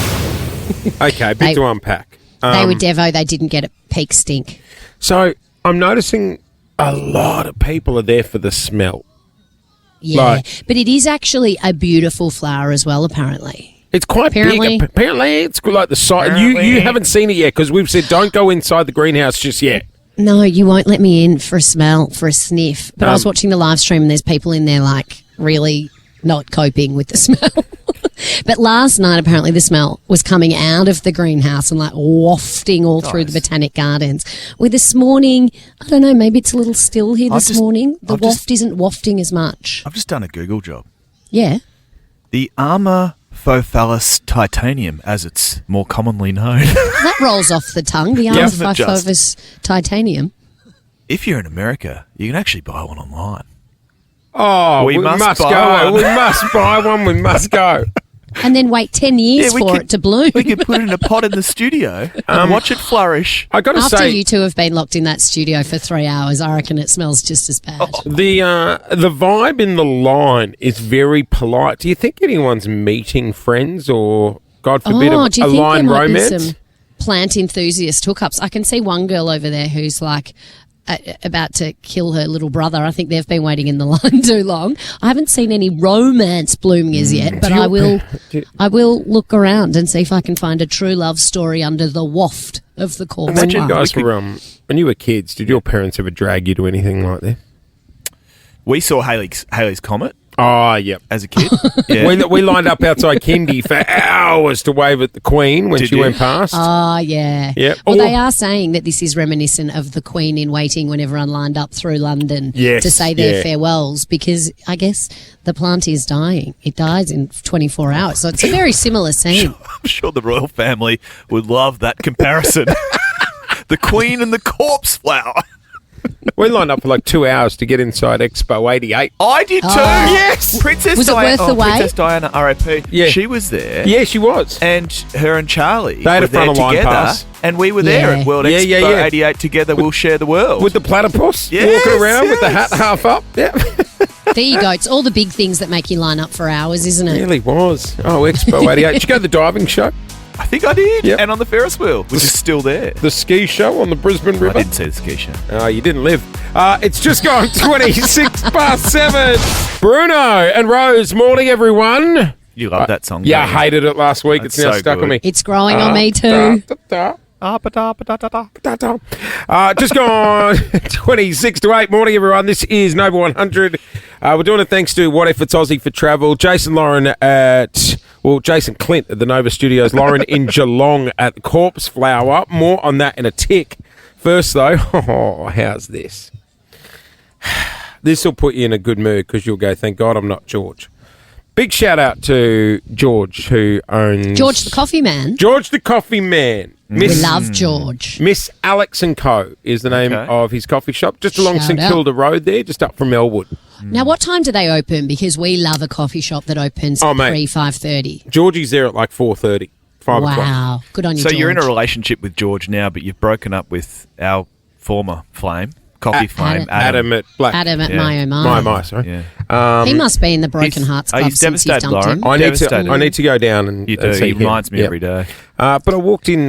Okay, a bit to unpack. They were Devo, they didn't get a peak stink. So I'm noticing a lot of people are there for the smell. Yeah, but it is actually a beautiful flower as well, apparently. It's quite big. Apparently, it's like the size. You haven't seen it yet because we've said don't go inside the greenhouse just yet. No, you won't let me in for a smell, for a sniff. But I was watching the live stream and there's people in there like really not coping with the smell. But last night, apparently, the smell was coming out of the greenhouse and like wafting all through the Botanic Gardens. Where this morning, I don't know, maybe it's a little still here this morning. The waft isn't wafting as much. I've just done a Google job. Yeah. The Amorphophallus titanium, as it's more commonly known. That rolls off the tongue, the Amorphophallus titanium. If you're in America, you can actually buy one online. Oh, we must go. We must buy one. We must go. And then wait 10 years for it to bloom. We could put it in a pot in the studio and watch it flourish. I got to say, after you two have been locked in that studio for 3 hours, I reckon it smells just as bad. The vibe in the line is very polite. Do you think anyone's meeting friends or, God forbid, a line romance? Do you think there might be some plant enthusiast hookups? I can see one girl over there who's like about to kill her little brother. I think they've been waiting in the line too long. I haven't seen any romance blooming as yet, but I will look around and see if I can find a true love story under the waft of the corpse. When you guys were when you were kids, did your parents ever drag you to anything like that? We saw Halley's Comet Oh, yep. As a kid. Yeah. We lined up outside Kindy for hours to wave at the Queen when she went past. Oh, yeah. Yep. Well, they are saying that this is reminiscent of the Queen in waiting when everyone lined up through London to say their farewells, because I guess the plant is dying. It dies in 24 hours. So it's a very similar scene. I'm sure the royal family would love that comparison. The Queen and the corpse flower. We lined up for like 2 hours to get inside Expo 88. I did too. Yes. Princess Was it Diana. worth the wait? Princess Diana, R.I.P. Yeah. She was there. Yeah, she was. And her and Charlie They had were a front there of line together. pass. And we were there at World Yeah, Expo yeah, yeah. 88 together. We'll share the world. With the platypus Yes, walking around with the yes. hat half up. Yeah. There you go. It's all the big things that make you line up for hours, isn't it? It really was. Oh, Expo 88. Did you go to the diving show? I think I did. Yep. And on the Ferris wheel, which is still there. The ski show on the Brisbane River? I didn't see the ski show. Oh, you didn't live. It's just gone 7:26. Bruno and Rose, morning, everyone. You love that song. Yeah, I don't you? hated it last week. That's It's now so stuck on good. me. It's growing on me too. Just gone 26 to 8. Morning, everyone. This is Nova 100. We're doing it thanks to What If It's Aussie for Travel. Jason Clint at the Nova Studios. Lauren in Geelong at the Corpse Flower. More on that in a tick. First, though, how's this? This will put you in a good mood because you'll go, thank God I'm not George. Big shout out to George, who owns... George the Coffee Man. George the Coffee Man. We love George. Miss Alex & Co. is the name of his coffee shop, just along Shout St out. Kilda Road there, just up from Elwood. Now, what time do they open? Because we love a coffee shop that opens pre 5:30. Georgie's there at like 4:30, 5 o'clock. Wow. Good on you, So George. you're in a relationship with George now, but you've broken up with our former flame, coffee flame, Adam at Black. Adam at Yeah. My Oh My. My, sorry. Yeah. He must be in the Broken Hearts Club he's since you've devastated, dumped Lauren. him. I need to go down and You do. see He him. reminds me Yeah. every day. But I walked in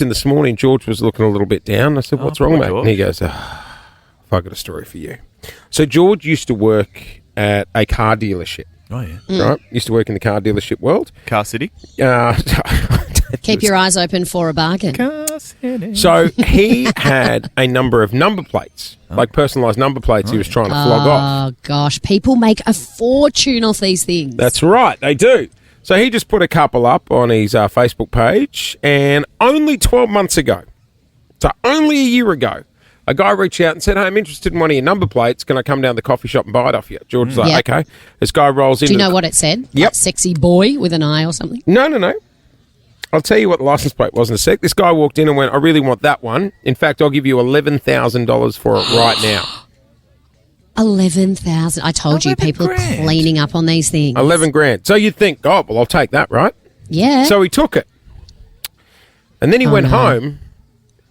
this morning. George was looking a little bit down. I said, "What's wrong, poor mate?" George. And he goes, "I've got a story for you." So George used to work at a car dealership. Oh, yeah. Right? Used to work in the car dealership world. Car City. Keep your eyes open for a bargain. So he had a number of number plates, like personalised number plates he was trying to flog off. Oh, gosh. People make a fortune off these things. That's right, they do. So he just put a couple up on his Facebook page, and only 12 months ago, so only a year ago, a guy reached out and said, "Hey, I'm interested in one of your number plates. Can I come down to the coffee shop and buy it off you?" George was like, Yep. "Okay." This guy rolls in. Do you know what it said? Yep. Like sexy boy with an eye or something? No. I'll tell you what the license plate was in a sec. This guy walked in and went, "I really want that one. In fact, I'll give you $11,000 for it right now." 11,000. I told you, people are cleaning up on these things. 11 grand. So you'd think, "Oh, well, I'll take that," right? Yeah. So he took it. And then he went no. home,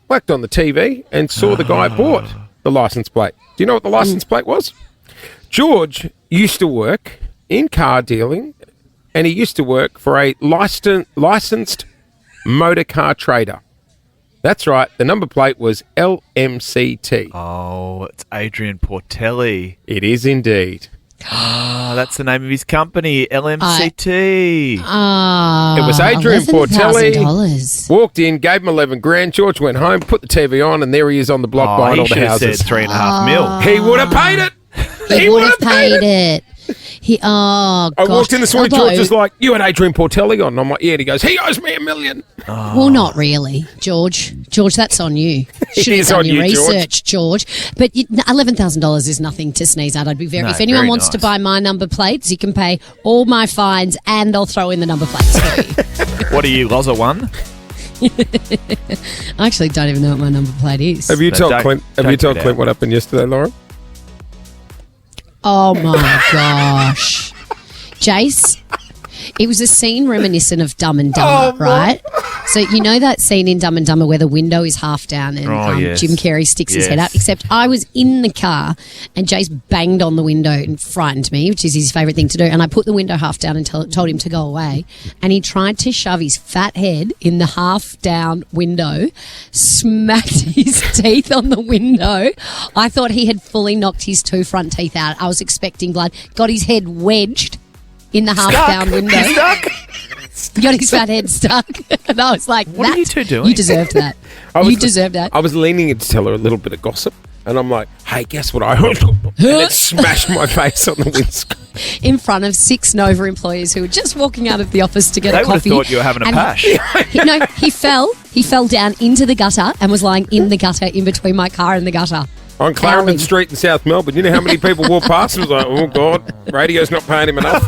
whacked on the TV, and saw the guy bought the license plate. Do you know what the license plate was? George used to work in car dealing, and he used to work for a licensed motor car trader. That's right. The number plate was LMCT. Oh, it's Adrian Portelli. It is indeed. Ah, that's the name of his company, LMCT. It was Adrian Portelli. $11,000. Walked in, gave him 11 grand. George went home, put the TV on, and there he is on the block buying he all the should have houses. said 3.5 mil. He would have paid it. He would have paid it. God. I walked in this morning, Although- George was like, "You had Adrian Portelli on." And I'm like, "Yeah." And he goes, "He owes me $1 million." Well, not really, George. George, that's on you. Should have is done on your you, George. research, George. But $11,000 is nothing to sneeze at. I'd be very. No, if anyone very wants to nice. buy my number plates, you can pay all my fines, and I'll throw in the number plates for you. What are you, Loza 1? I actually don't even know what my number plate is. Have you No, told don't- Clint? Have don't you told get Clint out. what happened yesterday, Lauren? Oh my gosh, Jace. It was a scene reminiscent of Dumb and Dumber, right? So you know that scene in Dumb and Dumber where the window is half down and yes. Jim Carrey sticks his head Yes. out. Except I was in the car and Jace banged on the window and frightened me, which is his favourite thing to do. And I put the window half down and told him to go away. And he tried to shove his fat head in the half down window, smacked his teeth on the window. I thought he had fully knocked his 2 front teeth out. I was expecting blood. Got his head wedged in the half-down window. Got his fat head stuck. And I was like, What are you two doing? You deserved that. You deserved that. I was leaning in to tell her a little bit of gossip, and I'm like, "Hey, Hey, guess what I heard? And it smashed my face on the windscreen. In front of 6 Nova employees who were just walking out of the office to get They a would have coffee. thought you were having a pash. He fell. He fell down into the gutter and was lying in the gutter in between my car and the gutter. On Clarendon Street in South Melbourne. You know how many people walk past and was like, oh, God, radio's not paying him enough.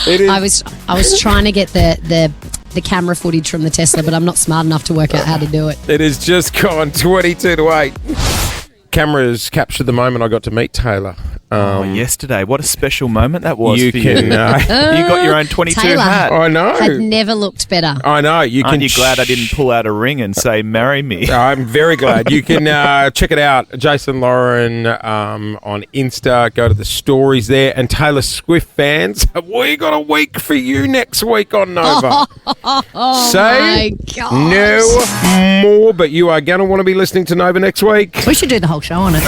It is. I was trying to get the camera footage from the Tesla, but I'm not smart enough to work out how to do it. It has just gone 22 to 8. Cameras captured the moment I got to meet Taylor. Yesterday. What a special moment that was You for can, you. You got your own 22 Taylor hat. I know. Had never looked better. I know. Aren't you glad I didn't pull out a ring and say, marry me? I'm very glad. You can check it out. Jason Lauren on Insta. Go to the stories there. And Taylor Swift fans, we got a week for you next week on Nova. My God. No more, but you are going to want to be listening to Nova next week. We should do the whole show on it.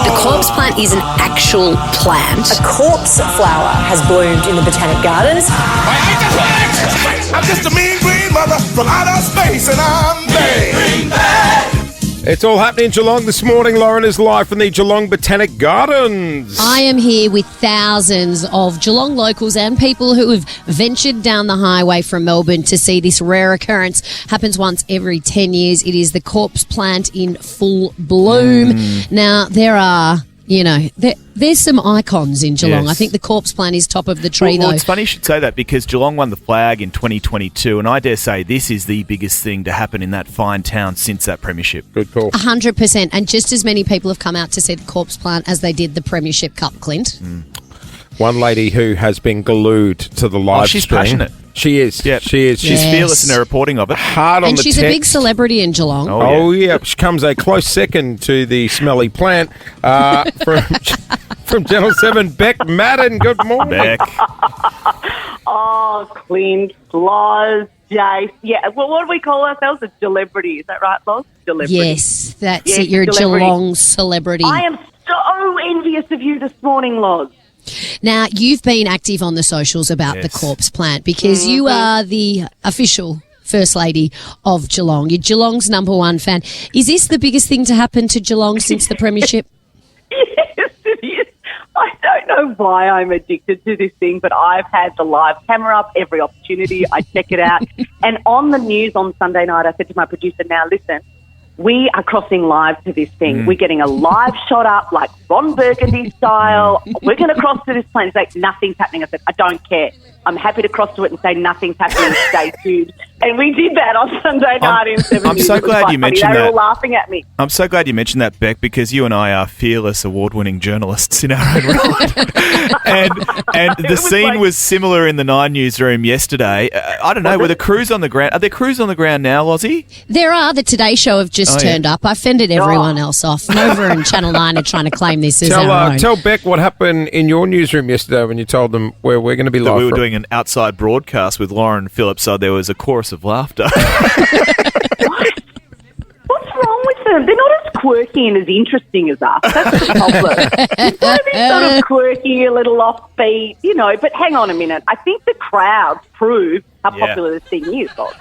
The corpse plant is an actual plant. A corpse flower has bloomed in the Botanic Gardens. I'm just a mean green mother from outer space, and I'm bad. It's all happening in Geelong this morning. Lauren is live from the Geelong Botanic Gardens. I am here with thousands of Geelong locals and people who have ventured down the highway from Melbourne to see this rare occurrence. Happens once every 10 years. It is the corpse plant in full bloom. Now, there are... there's some icons in Geelong. Yes. I think the corpse plant is top of the tree, Well, though. it's funny you should say that because Geelong won the flag in 2022, and I dare say this is the biggest thing to happen in that fine town since that premiership. Good call. 100%. And just as many people have come out to see the corpse plant as they did the Premiership Cup, Clint. One lady who has been glued to the live she's stream. passionate. She is. Yep. She is. She's fearless in her reporting of it. Hard on And the she's a text. big celebrity in Geelong. Oh, yeah. She comes a close second to the smelly plant from Channel 7, Beck Madden. Good morning. Beck. Oh, Clint, Loz, Jace. Yeah, well, what do we call ourselves? A celebrity. Is that right, Loz? Celebrity. Yes, that's Yes, it. You're a celebrity. Geelong celebrity. I am so envious of you this morning, Loz. Now, you've been active on the socials about the corpse plant because you are the official First Lady of Geelong. You're Geelong's #1 fan. Is this the biggest thing to happen to Geelong since the premiership? Yes, it is. I don't know why I'm addicted to this thing, but I've had the live camera up every opportunity. I check it out. And on the news on Sunday night, I said to my producer, now listen, we are crossing live to this thing. We're getting a live shot up like Ron Burgundy style. We're going to cross to this plane. It's like, nothing's happening. I said, I don't care. I'm happy to cross to it and say nothing's happening. Stay tuned. And we did that on Sunday night in 7 I'm so glad you mentioned They were that. all laughing at me. I'm so glad you mentioned that, Beck, because you and I are fearless award-winning journalists in our own right. and the scene was similar in the 9 newsroom yesterday. I don't know, were the crews on the ground? Are there crews on the ground now, Lozzie? There are. The Today Show have just turned up. I fended everyone else off. Nova and Channel 9 are trying to claim this as our own. Tell Beck what happened in your newsroom yesterday when you told them where we're going to be That live we were from. doing an outside broadcast with Lauren Phillips, so there was a chorus of laughter. What's wrong with them? They're not as quirky and as interesting as us. That's the problem. You've got to be sort of quirky, a little offbeat, But hang on a minute. I think the crowds prove how popular this thing is, Bob.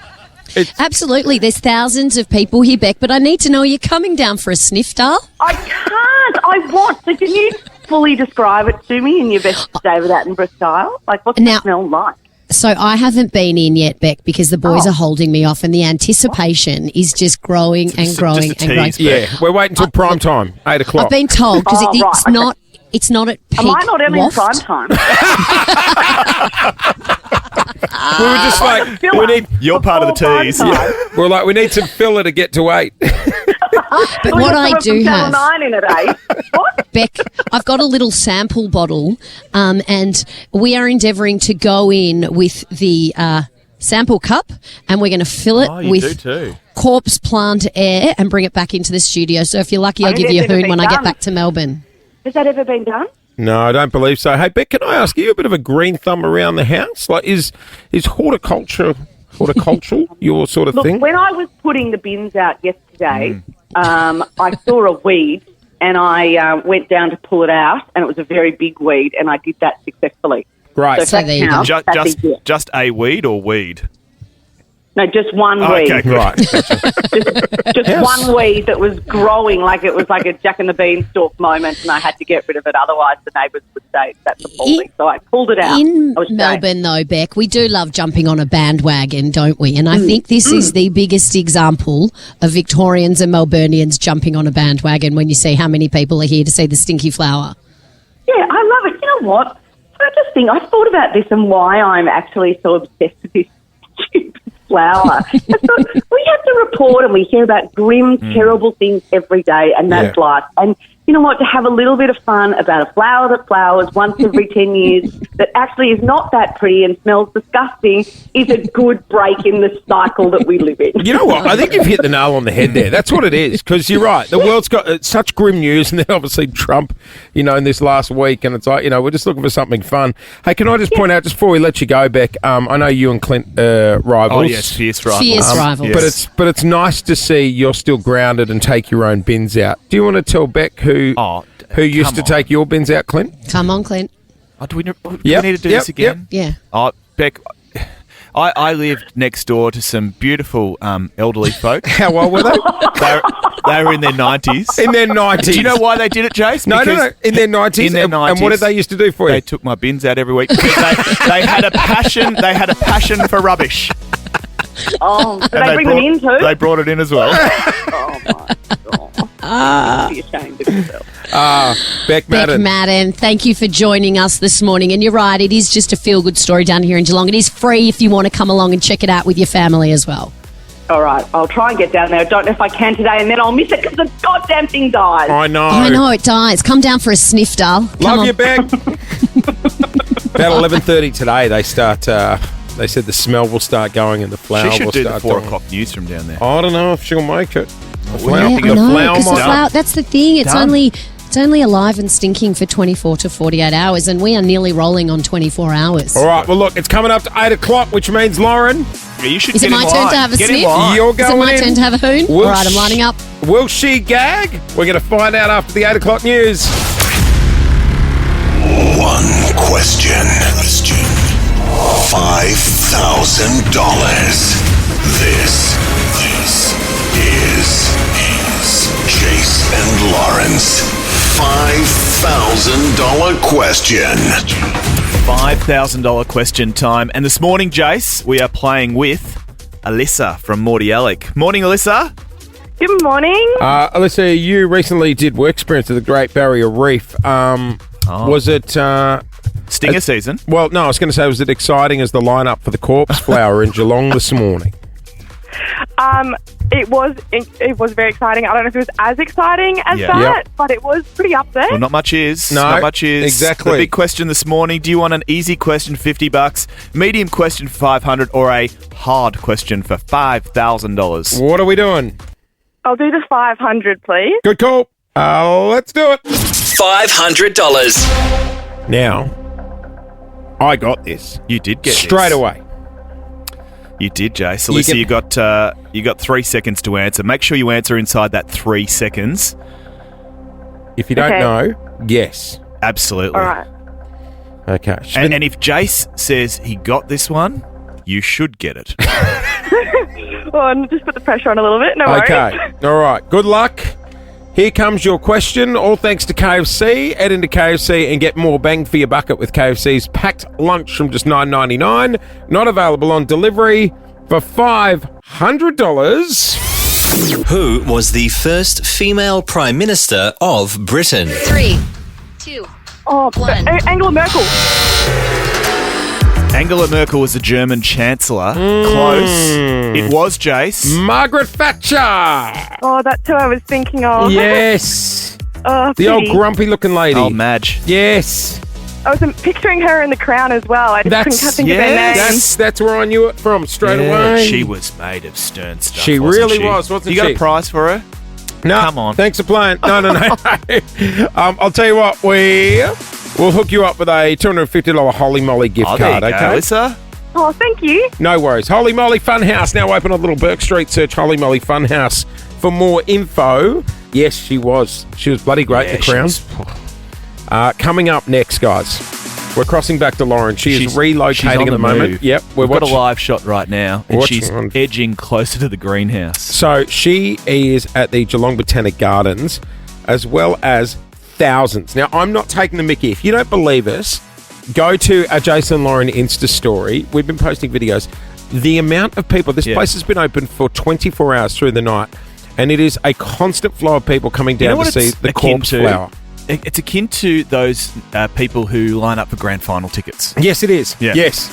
Absolutely. There's thousands of people here, Beck, but I need to know, are you coming down for a sniff, Dale? I can't. I want. So can you fully describe it to me in your best David Attenborough style? Like, what's the smell like? So I haven't been in yet, Beck, because the boys are holding me off and the anticipation is just growing and growing and growing. Yeah, we're waiting until prime time, 8 o'clock. I've been told because it's not at peak Am I not in waft. prime time? We were just like, we need. You're part of the tease. Yeah. We're like, we need some filler to get to 8. But what I do have, 9 in at 8. What? Beck, I've got a little sample bottle, and we are endeavouring to go in with the sample cup, and we're going to fill it with corpse plant air and bring it back into the studio. So if you're lucky, I'll give you a hoon when I get back to Melbourne. Has that ever been done? No, I don't believe so. Hey, Beck, can I ask you a bit of a green thumb around the house? Like, is horticultural your sort of Look, thing? when I was putting the bins out yesterday, I saw a weed and I went down to pull it out, and it was a very big weed, and I did that successfully. Right. So if that counts, that's a yes. Just a weed or weed? No, just one weed. Okay, right. Just one weed that was growing like it was like a Jack and the Beanstalk moment, and I had to get rid of it. Otherwise, the neighbours would say that's appalling. So I pulled it out. In Melbourne, though, Beck, we do love jumping on a bandwagon, don't we? And I think this is the biggest example of Victorians and Melburnians jumping on a bandwagon when you see how many people are here to see the stinky flower. Yeah, I love it. You know what? I thought about this and why I'm actually so obsessed with this stupid flower. I thought, we have to report and we hear about grim, terrible things every day, and that's life. And you know what? To have a little bit of fun about a flower that flowers once every 10 years that actually is not that pretty and smells disgusting is a good break in the cycle that we live in. You know what? I think you've hit the nail on the head there. That's what it is, because you're right. The world's got such grim news, and then obviously Trump, in this last week, and it's like, we're just looking for something fun. Hey, can I just point out, just before we let you go, Beck, I know you and Clint rivals. Oh, yes, fierce rivals. Fierce rivals. Yes. But it's nice to see you're still grounded and take your own bins out. Do you want to tell Beck who used to take your bins out, Clint? Come on, Clint. Oh, do we need to do this again? Yeah. Oh, Beck, I lived next door to some beautiful elderly folk. How old were they? They were in their 90s. In their 90s. Do you know why they did it, Jace? No. In their 90s. In their 90s. And what did they used to do for you? They took my bins out every week because they had a passion. They had a passion for rubbish. Oh, did they bring them in too? They brought it in as well. Oh my God! Be ashamed of yourself. Beck Madden. Beck Madden, thank you for joining us this morning. And you're right, it is just a feel-good story down here in Geelong. It is free if you want to come along and check it out with your family as well. All right, I'll try and get down there. I don't know if I can today, and then I'll miss it because the goddamn thing dies. I know. I know, it dies. Come down for a sniff, doll. Love you, Beck. About 11:30 today, they start. They said the smell will start going and the flower She should will do start the 4 dying. o'clock news from down there. I don't know if she'll make it. Yeah, I know, 'cause the flower, that's the thing. It's only alive and stinking for 24 to 48 hours, and we are nearly rolling on 24 hours. All right, well, look, it's coming up to 8 o'clock, which means, Lauren... Yeah, you should Is it my turn to have a sniff? You're going Is it my in. turn to have a hoon? All right, I'm lining up. Will she gag? We're going to find out after the 8 o'clock news. One question. $5,000. This is Chase and Lawrence. $5,000 question. $5,000 question time. And this morning, Jace, we are playing with Alyssa from Morty Alec. Morning, Alyssa. Good morning. Alyssa, you recently did work experience at the Great Barrier Reef. Was it... Stinger season? Well, no, I was going to say, was it exciting as the lineup for the corpse flower in Geelong this morning? It was very exciting. I don't know if it was as exciting as that, but it was pretty up there. Well, not much is. No, not much is. exactly. The big question this morning, do you want an easy question for $50, medium question for $500, or a hard question for $5,000? What are we doing? I'll do the 500, please. Good call. Let's do it. $500. Now, I got this. You did get straight this. away. You did, Jace. Alyssa, you got 3 seconds to answer. Make sure you answer inside that 3 seconds. If you don't know, yes. Absolutely. All right. Okay. And if Jace says he got this one, you should get it. Well, just put the pressure on a little bit. No worries. Okay. All right. Good luck. Here comes your question. All thanks to KFC. Head into KFC and get more bang for your bucket with KFC's packed lunch from just $9.99. Not available on delivery for $500. Who was the first female Prime Minister of Britain? 3, 2, Oh, Angela Merkel. Angela Merkel was the German Chancellor. Close. It was, Jace. Margaret Thatcher. Oh, that's who I was thinking of. Yes. Oh, The old pity. grumpy-looking lady. Oh, Madge. Yes. I was picturing her in The Crown as well. I just couldn't think of their names. That's where I knew it from straight away. She was made of stern stuff. She wasn't really she? was, wasn't You got she? a prize for her? No. Come on. Thanks for playing. No. I'll tell you what, we'll hook you up with a $250 Holy Moly gift there card, you go, okay? Alyssa. Oh, thank you. No worries. Holy Moly Funhouse now open on Little Burke Street. Search Holy Moly Funhouse for more info. Yes, she was. She was bloody great, The Crown. Coming up next, guys. We're crossing back to Lauren. She's relocating she's on at the moment. move. Yep, We've got a live shot right now, and she's edging closer to the greenhouse. So she is at the Geelong Botanic Gardens, as well as thousands. Now, I'm not taking the mickey. If you don't believe us, go to our Jason and Lauren Insta story. We've been posting videos. The amount of people, this place has been open for 24 hours through the night, and it is a constant flow of people coming down to see the corpse flower. It's akin to those people who line up for grand final tickets. Yes, it is. Yeah. Yes.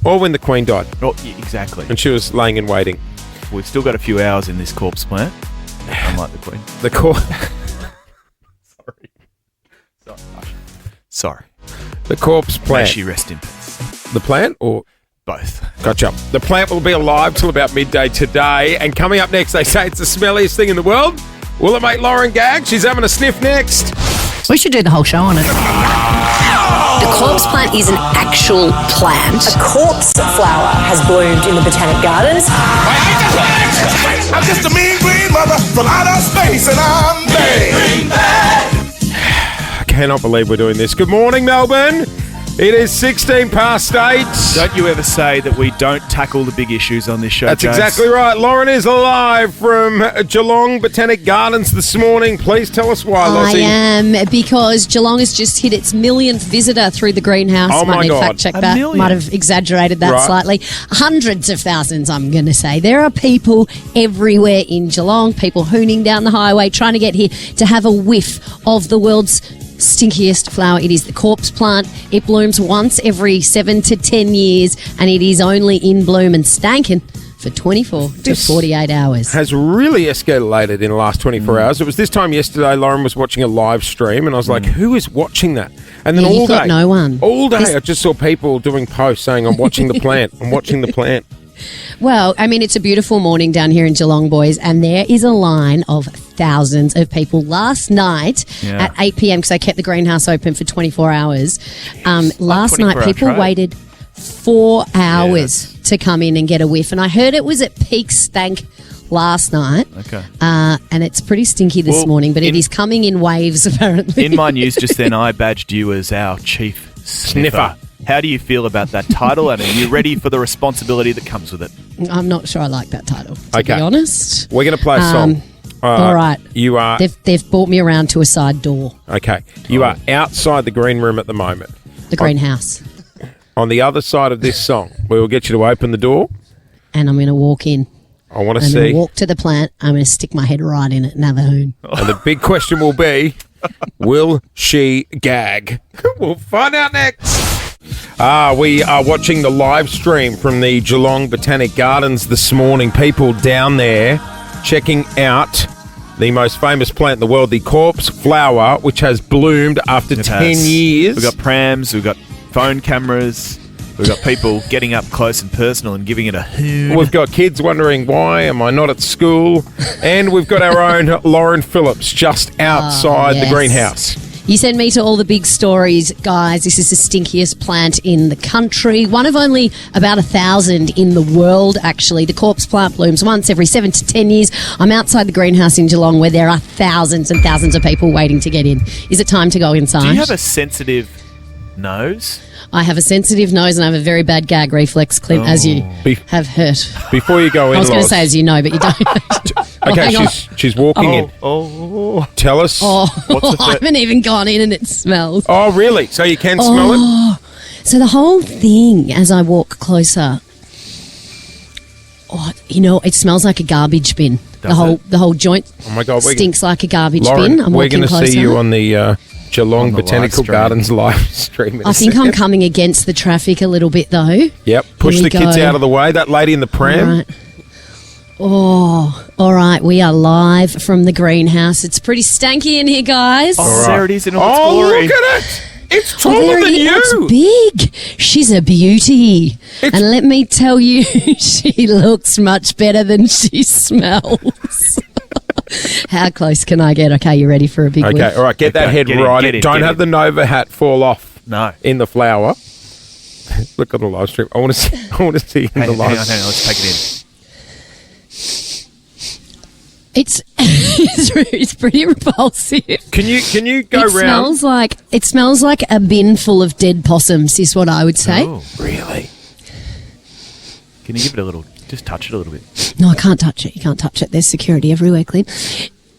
Or when the Queen died. Oh, yeah, exactly. And she was laying in waiting. We've still got a few hours in this corpse plant, unlike the Queen. The corpse... Sorry. The corpse plant. May she rest in peace. The plant or... Both. Gotcha. The plant will be alive till about midday today. And coming up next, they say it's the smelliest thing in the world. Will it make Lauren gag? She's having a sniff next. We should do the whole show on it. The corpse plant is an actual plant. A corpse flower has bloomed in the Botanic Gardens. I'm just a mean green mother from outer space, and I'm bad. I cannot believe we're doing this. Good morning, Melbourne. It is 16 past 8. Don't you ever say that we don't tackle the big issues on this show, That's James. exactly right. Lauren is live from Geelong Botanic Gardens this morning. Please tell us why, Lozzie. I am, because Geelong has just hit its millionth visitor through the greenhouse. Oh, my God. Fact check that. Might have exaggerated that slightly. Hundreds of thousands, I'm going to say. There are people everywhere in Geelong, people hooning down the highway, trying to get here to have a whiff of the world's stinkiest flower. It is the corpse plant. It blooms once every 7 to 10 years, and it is only in bloom and stankin' for 24 to 48 hours. Has really escalated in the last 24 hours. It was this time yesterday, Lauren was watching a live stream, and I was like, who is watching that? And then all day, no one. All day, I just saw people doing posts saying, I'm watching the plant. I'm watching the plant. Well, I mean, it's a beautiful morning down here in Geelong, boys, and there is a line of thousands of people last night at 8 p.m. because I kept the greenhouse open for 24 hours. Last night, people waited 4 hours to come in and get a whiff, and I heard it was at peak stank last night. Okay. And it's pretty stinky this morning, but it is coming in waves, apparently. In my news just then, I badged you as our chief sniffer. How do you feel about that title, and are you ready for the responsibility that comes with it? I'm not sure I like that title, to be honest. We're going to play a song. All right. You are... They've brought me around to a side door. Okay. You are outside the green room at the moment. The greenhouse. On the other side of this song, we will get you to open the door. And I'm going to walk in. I want to I'm going see... to walk to the plant. I'm going to stick my head right in it and have a hoon. And the big question will be, will she gag? We'll find out next. We are watching the live stream from the Geelong Botanic Gardens this morning. People down there checking out the most famous plant in the world, the corpse flower, which has bloomed after 10 years. We've got prams, we've got phone cameras, we've got people getting up close and personal and giving it a hoon. We've got kids wondering, why am I not at school? And we've got our own Lauren Phillips just outside the greenhouse. You send me to all the big stories, guys. This is the stinkiest plant in the country. One of only about 1,000 in the world, actually. The corpse plant blooms once every 7 to 10 years. I'm outside the greenhouse in Geelong where there are thousands and thousands of people waiting to get in. Is it time to go inside? Do you have a sensitive nose? I have a sensitive nose and I have a very bad gag reflex, Clint, as you have heard. Before you go in, I was going to say as you know, but you don't. Okay, she's walking in. Tell us. I haven't even gone in and it smells. Oh, really? So you can smell it? So the whole thing, as I walk closer, it smells like a garbage bin. The whole joint stinks like a garbage bin. I'm we're walking going to closer. see you on the Geelong Botanical Gardens live stream. I think I'm coming against the traffic a little bit, though. Yep. Push the kids out of the way. That lady in the pram. All right. Oh, all right. We are live from the greenhouse. It's pretty stanky in here, guys. Oh, there it is in all its glory. Look at it. It's taller than you. It's big. She's a beauty. And let me tell you, she looks much better than she smells. How close can I get? Okay, you ready for a big whiff? Okay, all right. Get that head right. Don't have the Nova hat fall off. No. In the flower. Look on the live stream. I want to see in the live stream. Hang on. Let's take it in. It's It's pretty repulsive. Can you go round? It smells like a bin full of dead possums, is what I would say. Oh, really? Can you give it a little? Just touch it a little bit. No, I can't touch it. You can't touch it. There's security everywhere, Clint.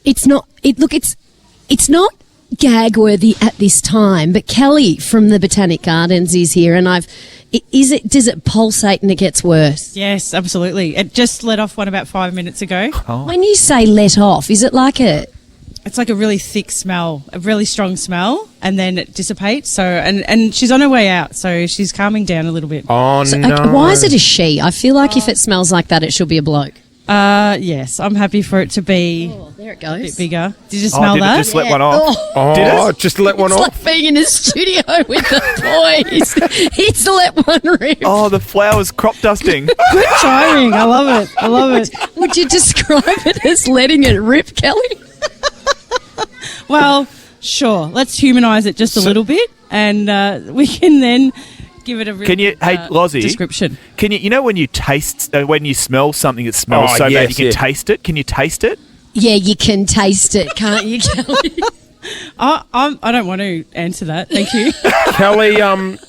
It's not. It's not gag worthy at this time. But Kelly from the Botanic Gardens is here, and does it pulsate and it gets worse? Yes, absolutely. It just let off one about 5 minutes ago. Oh. When you say let off, is it like It's like a really thick smell, a really strong smell, and then it dissipates. So, and she's on her way out, so she's calming down a little bit. Oh, no. Why is it a she? I feel like if it smells like that, it should be a bloke. Yes, I'm happy for it to be there it goes. a bit bigger. Did you smell that? Did it just let one off? Did it? Just let one It's off? like being in a studio with the boys. It's let one rip. Oh, the flowers crop dusting. Good timing. I love it. I love it. Would you describe it as letting it rip, Kelly? Well, sure. Let's humanise it just a little bit, and we can then give it a really Lozzie, description. Can you when you taste, when you smell something that smells bad, you can taste it? Can you taste it? Yeah, you can taste it, can't you, Kelly? I don't want to answer that. Thank you. Kelly,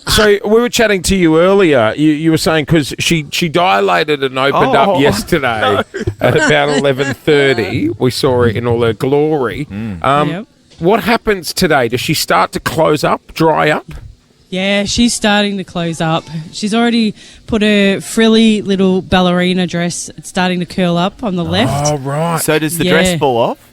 so we were chatting to you earlier. You were saying because she dilated and opened up yesterday at about 11:30. We saw her in all her glory. Yep. What happens today? Does she start to close up, dry up? Yeah, she's starting to close up. She's already put her frilly little ballerina dress. It's starting to curl up on the left. Oh, right. So does the dress fall off?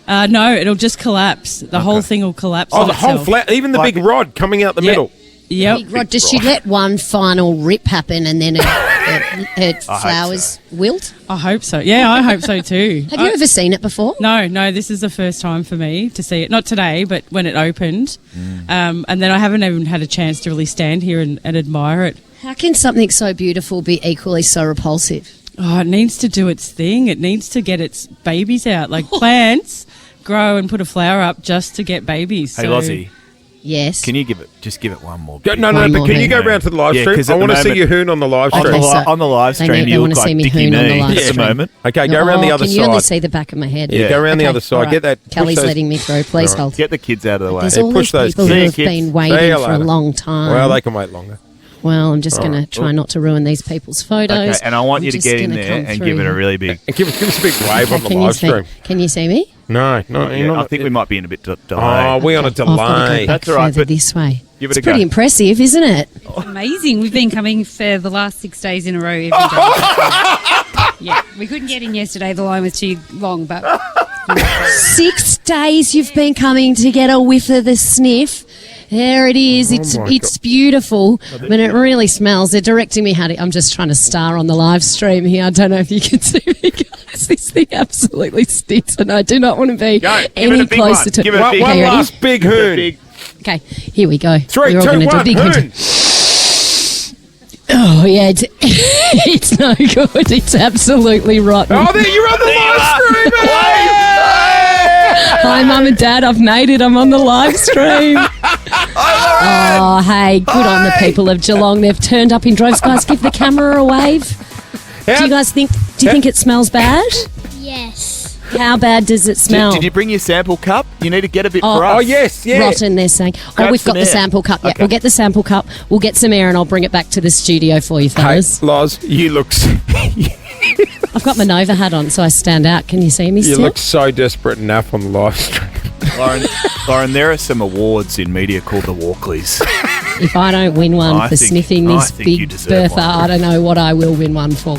No, it'll just collapse. The whole thing will collapse. Oh, the whole flat, even the big rod coming out the middle. Yep. Big rod. Does she let one final rip happen and then her flowers wilt? I hope so. Yeah, I hope so too. Have you ever seen it before? No, this is the first time for me to see it. Not today, but when it opened. And then I haven't even had a chance to really stand here and admire it. How can something so beautiful be equally so repulsive? Oh, it needs to do its thing. It needs to get its babies out. Like plants grow and put a flower up just to get babies. Hey, Lozzie. Yes. Can you give it one more? No, but can you go round to the live stream? I want to see you hoon on the live stream. On the live stream, you look like Dickie Nee at the moment. Okay, go around the other side. Can you only see the back of my head? Yeah, go around the other side. Right. Get that. Kelly's letting me through. Please hold. Get the kids out of the way. There's all these people who have been waiting for a long time. Well, they can wait longer. Well, I'm just going to try not to ruin these people's photos. Okay, and I want you to get in there and give it a really big... And give us a big wave on the live stream. Can you see me? No. I think we might be in a bit delay. Oh, we're on a delay. That's all right. Further this way. Give it it's pretty impressive, isn't it? Amazing. We've been coming for the last 6 days in a row every day. Yeah, we couldn't get in yesterday. The line was too long, but... 6 days you've been coming to get a whiff of the sniff. There it is. It's beautiful, but it really smells. They're directing me how to... I'm just trying to star on the live stream here. I don't know if you can see me, guys. This thing absolutely stinks, and I do not want to be any closer to... Give it a big one. One last big hoon. Okay, here we go. 3, 2, 1, hoon. Oh, yeah, it's no good. It's absolutely rotten. Oh, there you're on the live stream. Hi, Mum and Dad. I've made it. I'm on the live stream. Oh, hey, good on the people of Geelong. They've turned up in droves. Guys, give the camera a wave. Do you guys think? Do you think it smells bad? Yes. How bad does it smell? Did you bring your sample cup? You need to get a bit for us. Oh, yes, yeah. Rotten, they're saying. We've got the sample cup. Yeah, we'll get the sample cup. We'll get some air and I'll bring it back to the studio for you, fellas. Hey, Loz, you look... I've got my Nova hat on, so I stand out. Can you see me still? You look so desperate and naff on the live stream. Lauren, there are some awards in media called the Walkleys. If I don't win one for sniffing this big Bertha, I don't know what I will win one for.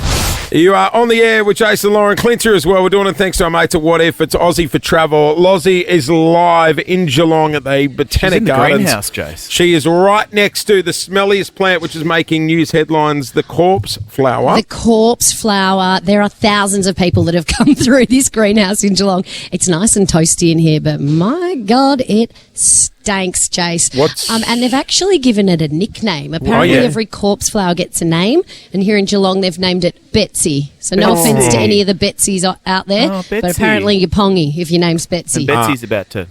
You are on the air with Jason Lauren Clincher as well. We're doing it thanks to our mates at What If. It's Aussie for Travel. Lozzie is live in Geelong at the Botanic Gardens. Greenhouse, Jace. She is right next to the smelliest plant, which is making news headlines, the corpse flower. The corpse flower. There are thousands of people that have come through this greenhouse in Geelong. It's nice and toasty in here, but my God, it stinks, Jace. And they've actually given it a nickname. Apparently every corpse flower gets a name, and here in Geelong they've named it Betsy. So no offence to any of the Betsies out there, but apparently you're pongy if your name's Betsy. And Betsy's about to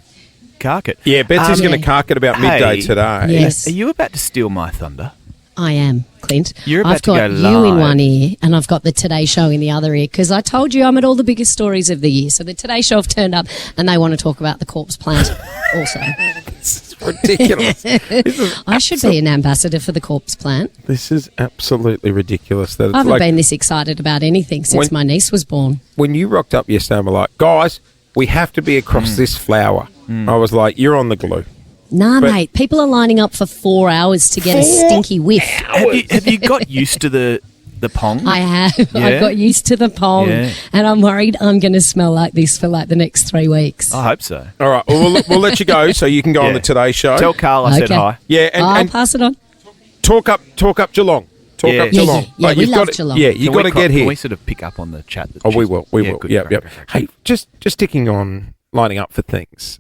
cark it. Yeah, Betsy's going to cark it about midday today. Yes. Are you about to steal my thunder? I am, Clint. You're about I've to got go you in live. one ear and I've got the Today Show in the other ear because I told you I'm at all the biggest stories of the year. So the Today Show have turned up and they want to talk about the corpse plant also. This is ridiculous. I should be an ambassador for the corpse plant. This is absolutely ridiculous. That it's I haven't like, been this excited about anything since my niece was born. when you rocked up yesterday and were like, guys, we have to be across this flower. I was like, you're on the glue. Nah, But- mate. People are lining up for 4 hours to get a 4 stinky whiff. Have you got used to the pong? I have. Yeah? I've got used to the pong, Yeah. and I'm worried I'm going to smell like this for like the next 3 weeks. I hope so. All right, well, we'll let you go so you can go on Yeah. the Today Show. Tell Carl I said Okay. hi. Yeah, I'll and pass it on. talk up Geelong. Talk Yeah. up Geelong. Yeah, Like, we you've love got Geelong. Yeah, you Can got we to get Can here. we sort of pick up on the chat? That Oh, we she's- will. We Yeah, will. good. Yeah, Great, yeah. great, great. Hey, just sticking on lining up for things.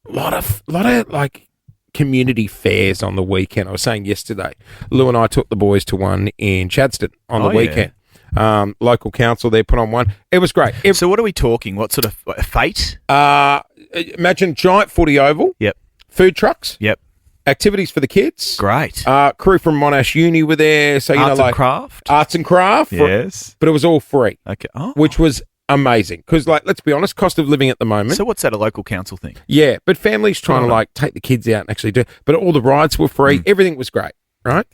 Lot of like community fairs on the weekend. I was saying yesterday, Lou and I took the boys to one in Chadstone on the Oh, yeah. weekend. Local council there put on one. It was great. So what are we talking? What sort of fate? Imagine giant footy oval. Yep. Food trucks. Yep. Activities for the kids. Great. Crew from Monash Uni were there. So Arts like and craft. arts and craft. Yes. But it was all free. Okay. Oh. Which was amazing because, like, let's be honest, cost of living at the moment. So what's that? A local council thing? Yeah, but families trying to Right. like take the kids out and actually do. But all the rides were free. Everything was great, right?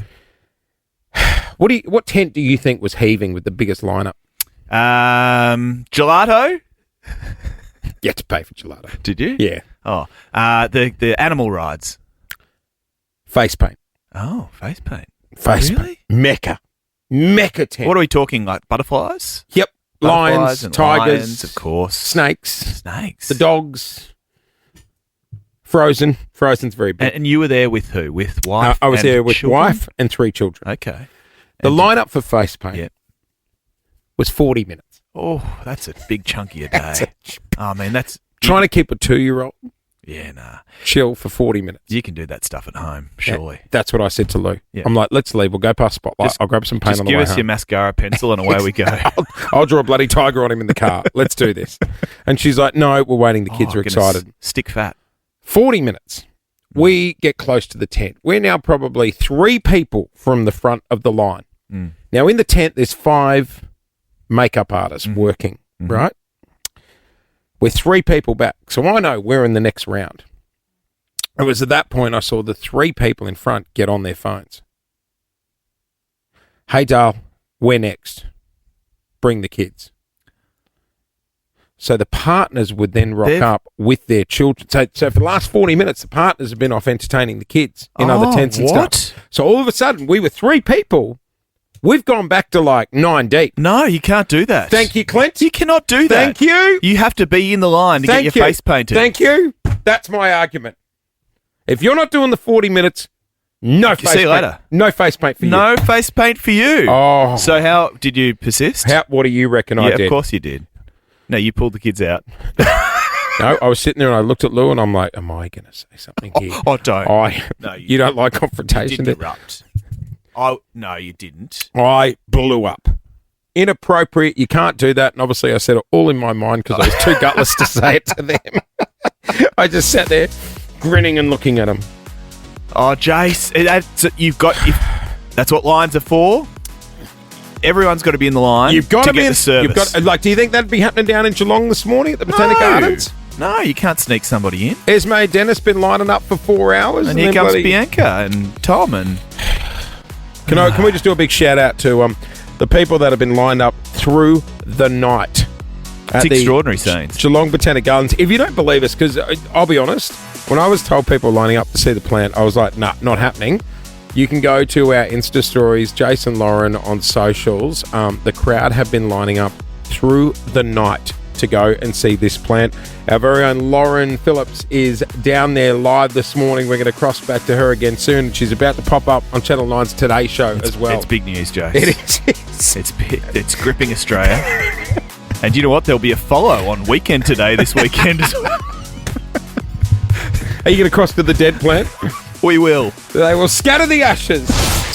What tent do you think was heaving with the biggest lineup? Gelato. You had to pay for gelato. Did you? Yeah. Oh, the animal rides. Face paint. Oh, face paint. Face Really? paint. Mecca tent. What are we talking? Like butterflies? Yep. Butterflies Lions, and tigers, lions, of course. snakes, Snakes. the dogs. Frozen. Frozen's very big. And you were there with who? With wife? I was and there with children? wife and 3 children. Okay. The And lineup for face paint Yep. was 40 minutes. Oh, that's a big chunky a day. Oh, man, that's... Trying to keep a 2-year-old Yeah, nah. chill for 40 minutes. You can do that stuff at home, surely. Yeah, that's what I said to Lou. Yeah. I'm like, let's leave. We'll go past Spotlight. I'll grab some paint Just on the give way us home. your mascara pencil and away we go. I'll draw a bloody tiger on him in the car. Let's do this. And she's like, no, we're waiting. The kids are goodness. excited. Stick fat. 40 minutes. We get close to the tent. We're now probably 3 people from the front of the line. Now, in the tent, there's 5 makeup artists working, right? We're 3 people back. So I know we're in the next round. It was at that point I saw the 3 people in front get on their phones. Hey, Dale, we're next. Bring the kids. So the partners would then rock up with their children. So for the last 40 minutes, the partners have been off entertaining the kids in other tents and what? stuff. So all of a sudden, we were 3 people. We've gone back to like 9 deep. No, you can't do that. Thank you, Clint. You cannot do that. Thank you. You have to be in the line to Thank get you. your face painted. Thank you. That's my argument. If you're not doing the 40 minutes, no face See you paint. later. No face paint for you. No face paint for you. Oh. So how did you persist? What do you reckon I Yeah, did? of course you did. No, you pulled the kids out. No, I was sitting there and I looked at Lou and I'm like, am I going to say something here? Oh, don't. No, you don't like You confrontation? did erupt. No, you didn't. I blew up. Inappropriate. You can't do that. And obviously I said it all in my mind because I was too gutless to say it to them. I just sat there grinning and looking at them. Oh, Jace, that's what lines are for. Everyone's got to be in the line. You've got to get be the service. do you think that'd be happening down in Geelong this morning at the Botanic Gardens? No, you can't sneak somebody in. Esme Dennis been lining up for 4 hours. And here then comes bloody- Bianca and Tom and... Can we just do a big shout out to the people that have been lined up through the night? It's extraordinary scenes. Geelong Botanic Gardens. If you don't believe us, because I'll be honest, when I was told people lining up to see the plant, I was like, nah, not happening. You can go to our Insta stories, Jason Lauren on socials. The crowd have been lining up through the night to go and see this plant. Our very own Lauren Phillips is down there live this morning. We're going to cross back to her again soon. She's about to pop up on Channel 9's Today Show as well. It's big news, Jace. It is. It's gripping Australia. And you know what? There'll be a follow on Weekend Today this weekend as well. Are you going to cross to the dead plant? We will. They will scatter the ashes.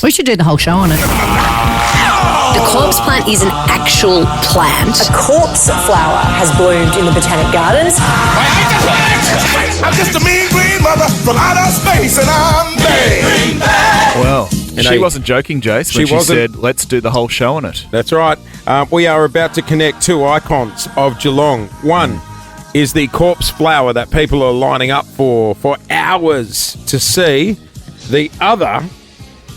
We should do the whole show on it. The corpse plant is an actual plant. A corpse flower has bloomed in the Botanic Gardens. I'm just a mean green mother from outer space, and I'm bang. Well, She wasn't joking, Jace, when she said, let's do the whole show on it. That's right. We are about to connect two icons of Geelong. One is the corpse flower that people are lining up for hours to see. The other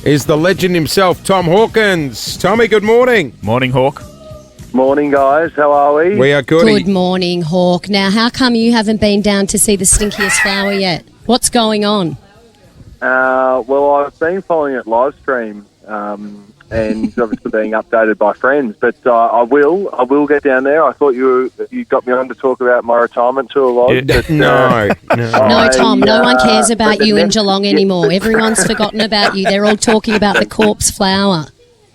is the legend himself, Tom Hawkins. Tommy, good morning. Morning, Hawk. Morning, guys. How are we? We are good. Good morning, Hawk. Now, how come you haven't been down to see the stinkiest flower yet? What's going on? Well, I've been following it live stream and obviously being updated by friends, but I will get down there. I thought you got me on to talk about my retirement tour lodge. But, No, Tom, no one cares about you in Geelong anymore. Everyone's forgotten about you. They're all talking about the corpse flower.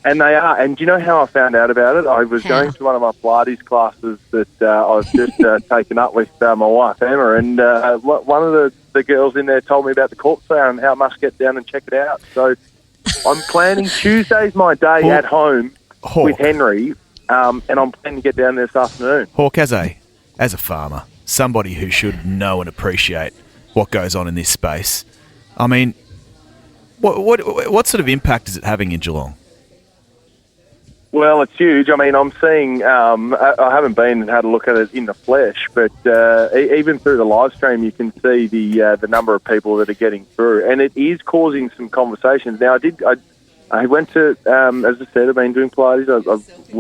And they are. And do you know how I found out about it? I was going to one of my Pilates classes that I've just taken up with my wife, Emma, and one of the girls in there told me about the corpse flower and how I must get down and check it out. So I'm planning Tuesday's my day at home with Henry, and I'm planning to get down there this afternoon. Hawk, as a farmer, somebody who should know and appreciate what goes on in this space, I mean, what sort of impact is it having in Geelong? Well, it's huge. I mean, I'm seeing, I haven't been and had a look at it in the flesh, but even through the live stream, you can see the number of people that are getting through, and it is causing some conversations. Now, I went to, as I said, I've been doing Pilates. I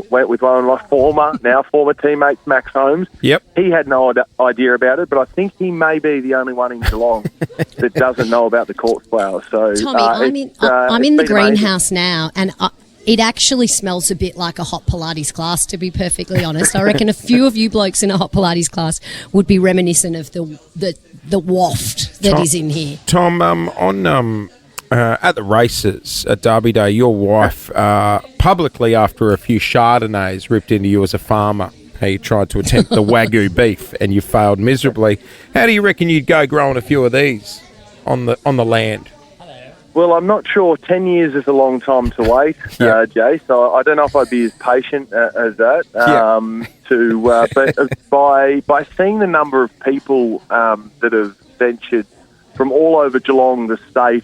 went with one of my former teammates, Max Holmes. Yep. He had no idea about it, but I think he may be the only one in Geelong that doesn't know about the corpse flower. So, Tommy, I'm in the greenhouse now, and it actually smells a bit like a hot Pilates class, to be perfectly honest. I reckon a few of you blokes in a hot Pilates class would be reminiscent of the waft that is in here. Tom, at the races at Derby Day, your wife publicly, after a few Chardonnays, ripped into you as a farmer. How you tried to attempt the Wagyu beef and you failed miserably. How do you reckon you'd go growing a few of these on the land? Well, I'm not sure. 10 years is a long time to wait, Jay. So I don't know if I'd be as patient as that. But by seeing the number of people that have ventured from all over Geelong, the state,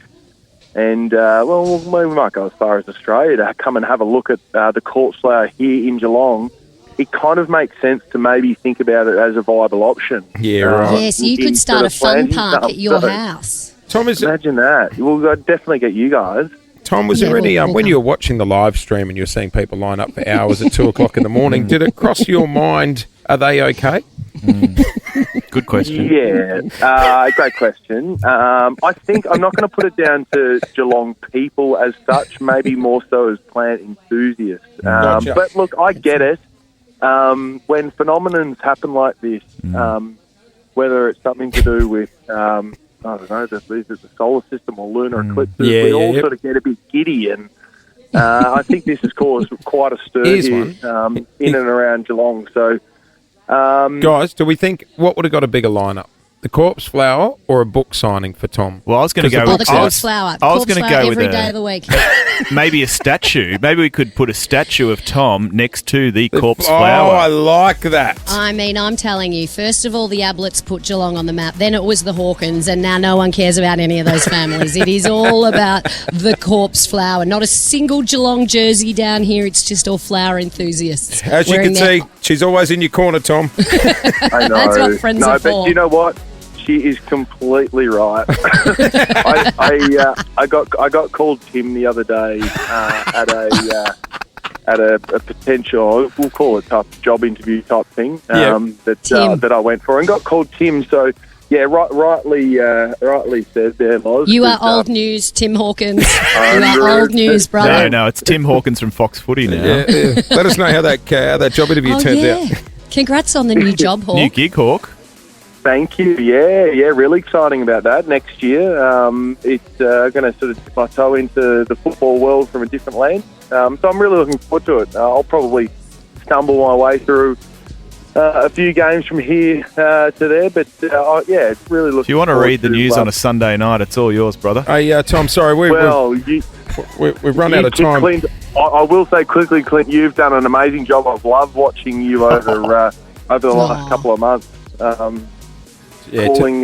and we might go as far as Australia to come and have a look at the corpse flower here in Geelong, it kind of makes sense to maybe think about it as a viable option. Yeah, right. Yes, you could start a fun park at your house. Tom, imagine that. We'll definitely get you guys. Tom, was there any, when you were watching the live stream and you were seeing people line up for hours at 2 o'clock in the morning, did it cross your mind, are they okay? Good question. Yeah, great question. I think I'm not going to put it down to Geelong people as such, maybe more so as plant enthusiasts. Gotcha. But look, I get it. When phenomenons happen like this, whether it's something to do with I don't know, the solar system or lunar eclipses, we all sort of get a bit giddy, and I think this has caused quite a stir here in and around Geelong. So, guys, do we think what would have got a bigger lineup? The corpse flower or a book signing for Tom? Well, I was going to go with the corpse flower. I was going to go with every day of the week. Maybe a statue. Maybe we could put a statue of Tom next to the corpse flower. Oh, I like that. I mean, I'm telling you, first of all, the Ablets put Geelong on the map. Then it was the Hawkins, and now no one cares about any of those families. It is all about the corpse flower. Not a single Geelong jersey down here. It's just all flower enthusiasts. As you can see, she's always in your corner, Tom. I know. That's what friends are for. But you know what? She is completely right. I got called Tim the other day at a potential, we'll call it tough job interview type thing that I went for, and got called Tim. So yeah, rightly said there, Loz. You are old news, Tim Hawkins. You are old news, brother. No, it's Tim Hawkins from Fox Footy now. Yeah. Let us know how that job interview turned out. Congrats on the new job, Hawk. New gig, Hawk. Thank you. Yeah, really exciting about that. Next year, it's going to sort of dip my toe into the football world from a different land. So I'm really looking forward to it. I'll probably stumble my way through a few games from here to there, but it's really looking. If you want to read the news on a Sunday night, it's all yours, brother. Hey, Tom, sorry, we've run out of time. Clint, I will say quickly, Clint, you've done an amazing job. I've loved watching you over the last couple of months. reading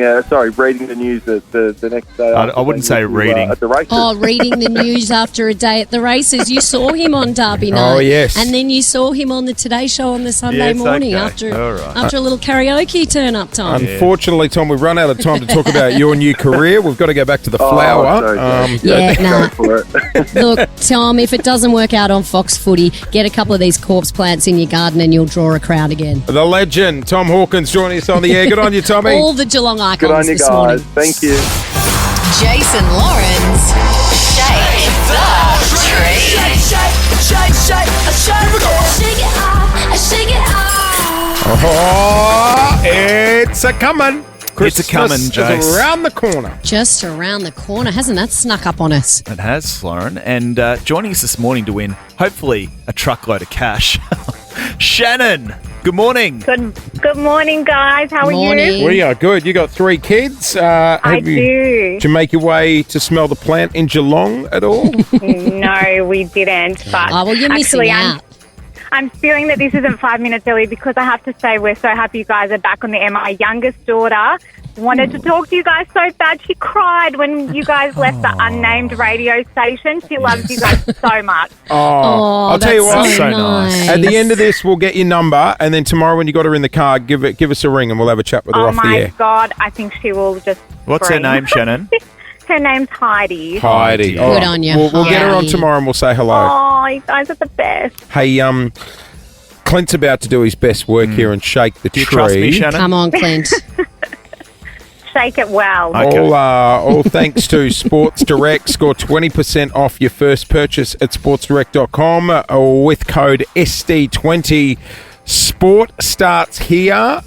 the news the next day. I wouldn't say reading. At the races. Oh, reading the news after a day at the races. You saw him on Derby night. Oh, yes. And then you saw him on the Today Show on the Sunday morning after a little karaoke turn-up time. Unfortunately, Tom, we've run out of time to talk about your new career. We've got to go back to the flower. Look, Tom, if it doesn't work out on Fox Footy, get a couple of these corpse plants in your garden and you'll draw a crowd again. The legend, Tom Hawkins, joining us on the air. Good on you, Tommy. All the Geelong icons Good on you this guys. morning. Thank you. Jason Lawrence, Shake the Tree. Shake it off. Oh, it's a coming. It's a coming, Jace. Is around the corner. Just around the corner. Hasn't that snuck up on us? It has, Lauren. And joining us this morning to win, hopefully, a truckload of cash. Shannon, good morning. Good morning, guys. How are you? We are good. You got 3 kids. I do. Did you make your way to smell the plant in Geelong at all? No, we didn't. But you're missing out. I'm feeling that this isn't 5 minutes early because I have to say we're so happy you guys are back on the air. My youngest daughter wanted to talk to you guys so bad. She cried when you guys left the unnamed radio station. She loves you guys so much. I'll tell you what. So nice. At the end of this, we'll get your number, and then tomorrow when you got her in the car, give us a ring, and we'll have a chat with her off the air. Oh, my God. I think she will just What's her name, Shannon? Her name's Heidi. Heidi. Good on you. We'll get her on tomorrow, and we'll say hello. Oh, you guys are the best. Hey, Clint's about to do his best work here and shake the tree. Do you trust me, Shannon? Come on, Clint. Shake it well. Okay. All thanks to Sports Direct. Score 20% off your first purchase at sportsdirect.com with code SD20. Sport starts here.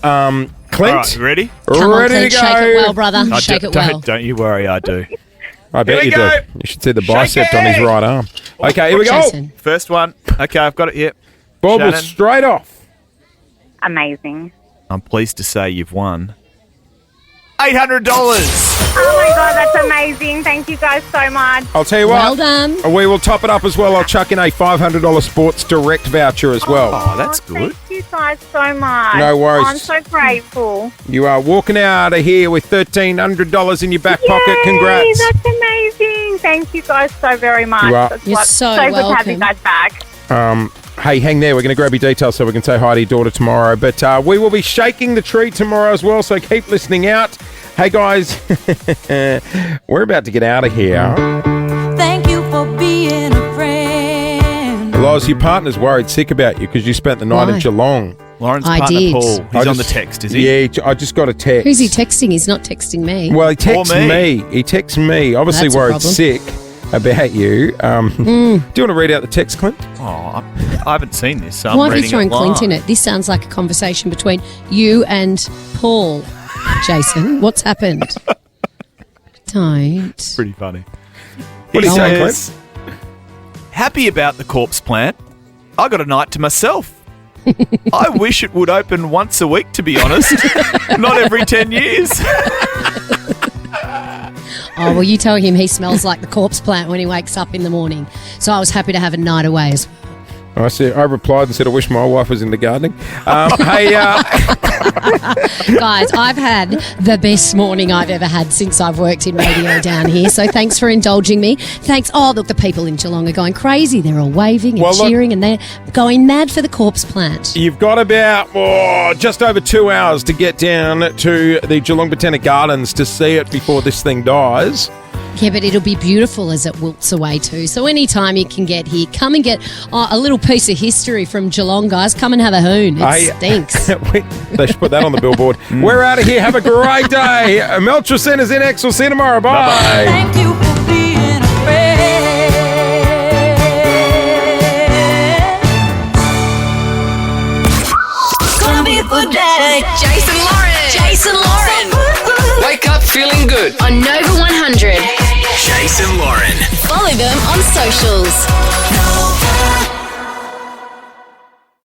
Clint, all right, ready? Come on, ready Clint. to go. Shake it well, brother. Shake it well. Don't you worry, I do. I bet you do. You should see the bicep on his right arm. Okay, here we go. Jason. First one. Okay, I've got it here. Bobble Shannon. straight off. Amazing. I'm pleased to say you've won $800. Oh, my God, that's amazing. Thank you guys so much. I'll tell you what. Well done. We will top it up as well. I'll chuck in a $500 Sports Direct voucher as well. Oh, that's good. Thank you guys so much. No worries. I'm so grateful. You are walking out of here with $1,300 in your back pocket. Congrats. That's amazing. Thank you guys so very much. You are. You're so good to have you welcome. guys back. Hey, hang there. We're going to grab your details so we can say hi to your daughter tomorrow. But we will be shaking the tree tomorrow as well, so keep listening out. Hey, guys, we're about to get out of here. Thank you for being a friend. Loz, your partner's worried sick about you because you spent the night in Geelong. Lauren's I partner, did. Paul. He's on the text, is he? Yeah, I just got a text. Who's he texting? He's not texting me. Well, he texts me. He texts me. Obviously That's a worried problem. sick about you. Do you want to read out the text, Clint? Oh, I haven't seen this, so I'm Why have you reading thrown it live. Clint in it? This sounds like a conversation between you and Paul. Jason, what's happened? Don't. Pretty funny. What do you say, says, happy about the corpse plant. I got a night to myself. I wish it would open once a week, to be honest. Not every 10 years. Oh, well, you tell him he smells like the corpse plant when he wakes up in the morning. So I was happy to have a night away as well. I replied and said, I wish my wife was into gardening. Hey, guys, I've had the best morning I've ever had since I've worked in radio down here. So thanks for indulging me. Thanks. Oh, look, the people in Geelong are going crazy. They're all waving and cheering and they're going mad for the corpse plant. You've got about just over 2 hours to get down to the Geelong Botanic Gardens to see it before this thing dies. Yeah, but it'll be beautiful as it wilts away too. So anytime you can get here, come and get a little piece of history from Geelong, guys. Come and have a hoon. It stinks. They should put that on the billboard. We're out of here. Have a great day. Melcher Centre's in X. We'll see you tomorrow. Bye. Bye-bye. Thank you for being a friend. It's gonna be a good day. Jason Lauren. Wake up feeling good. On Nova 100. Jason Lauren. Follow them on socials. Nova.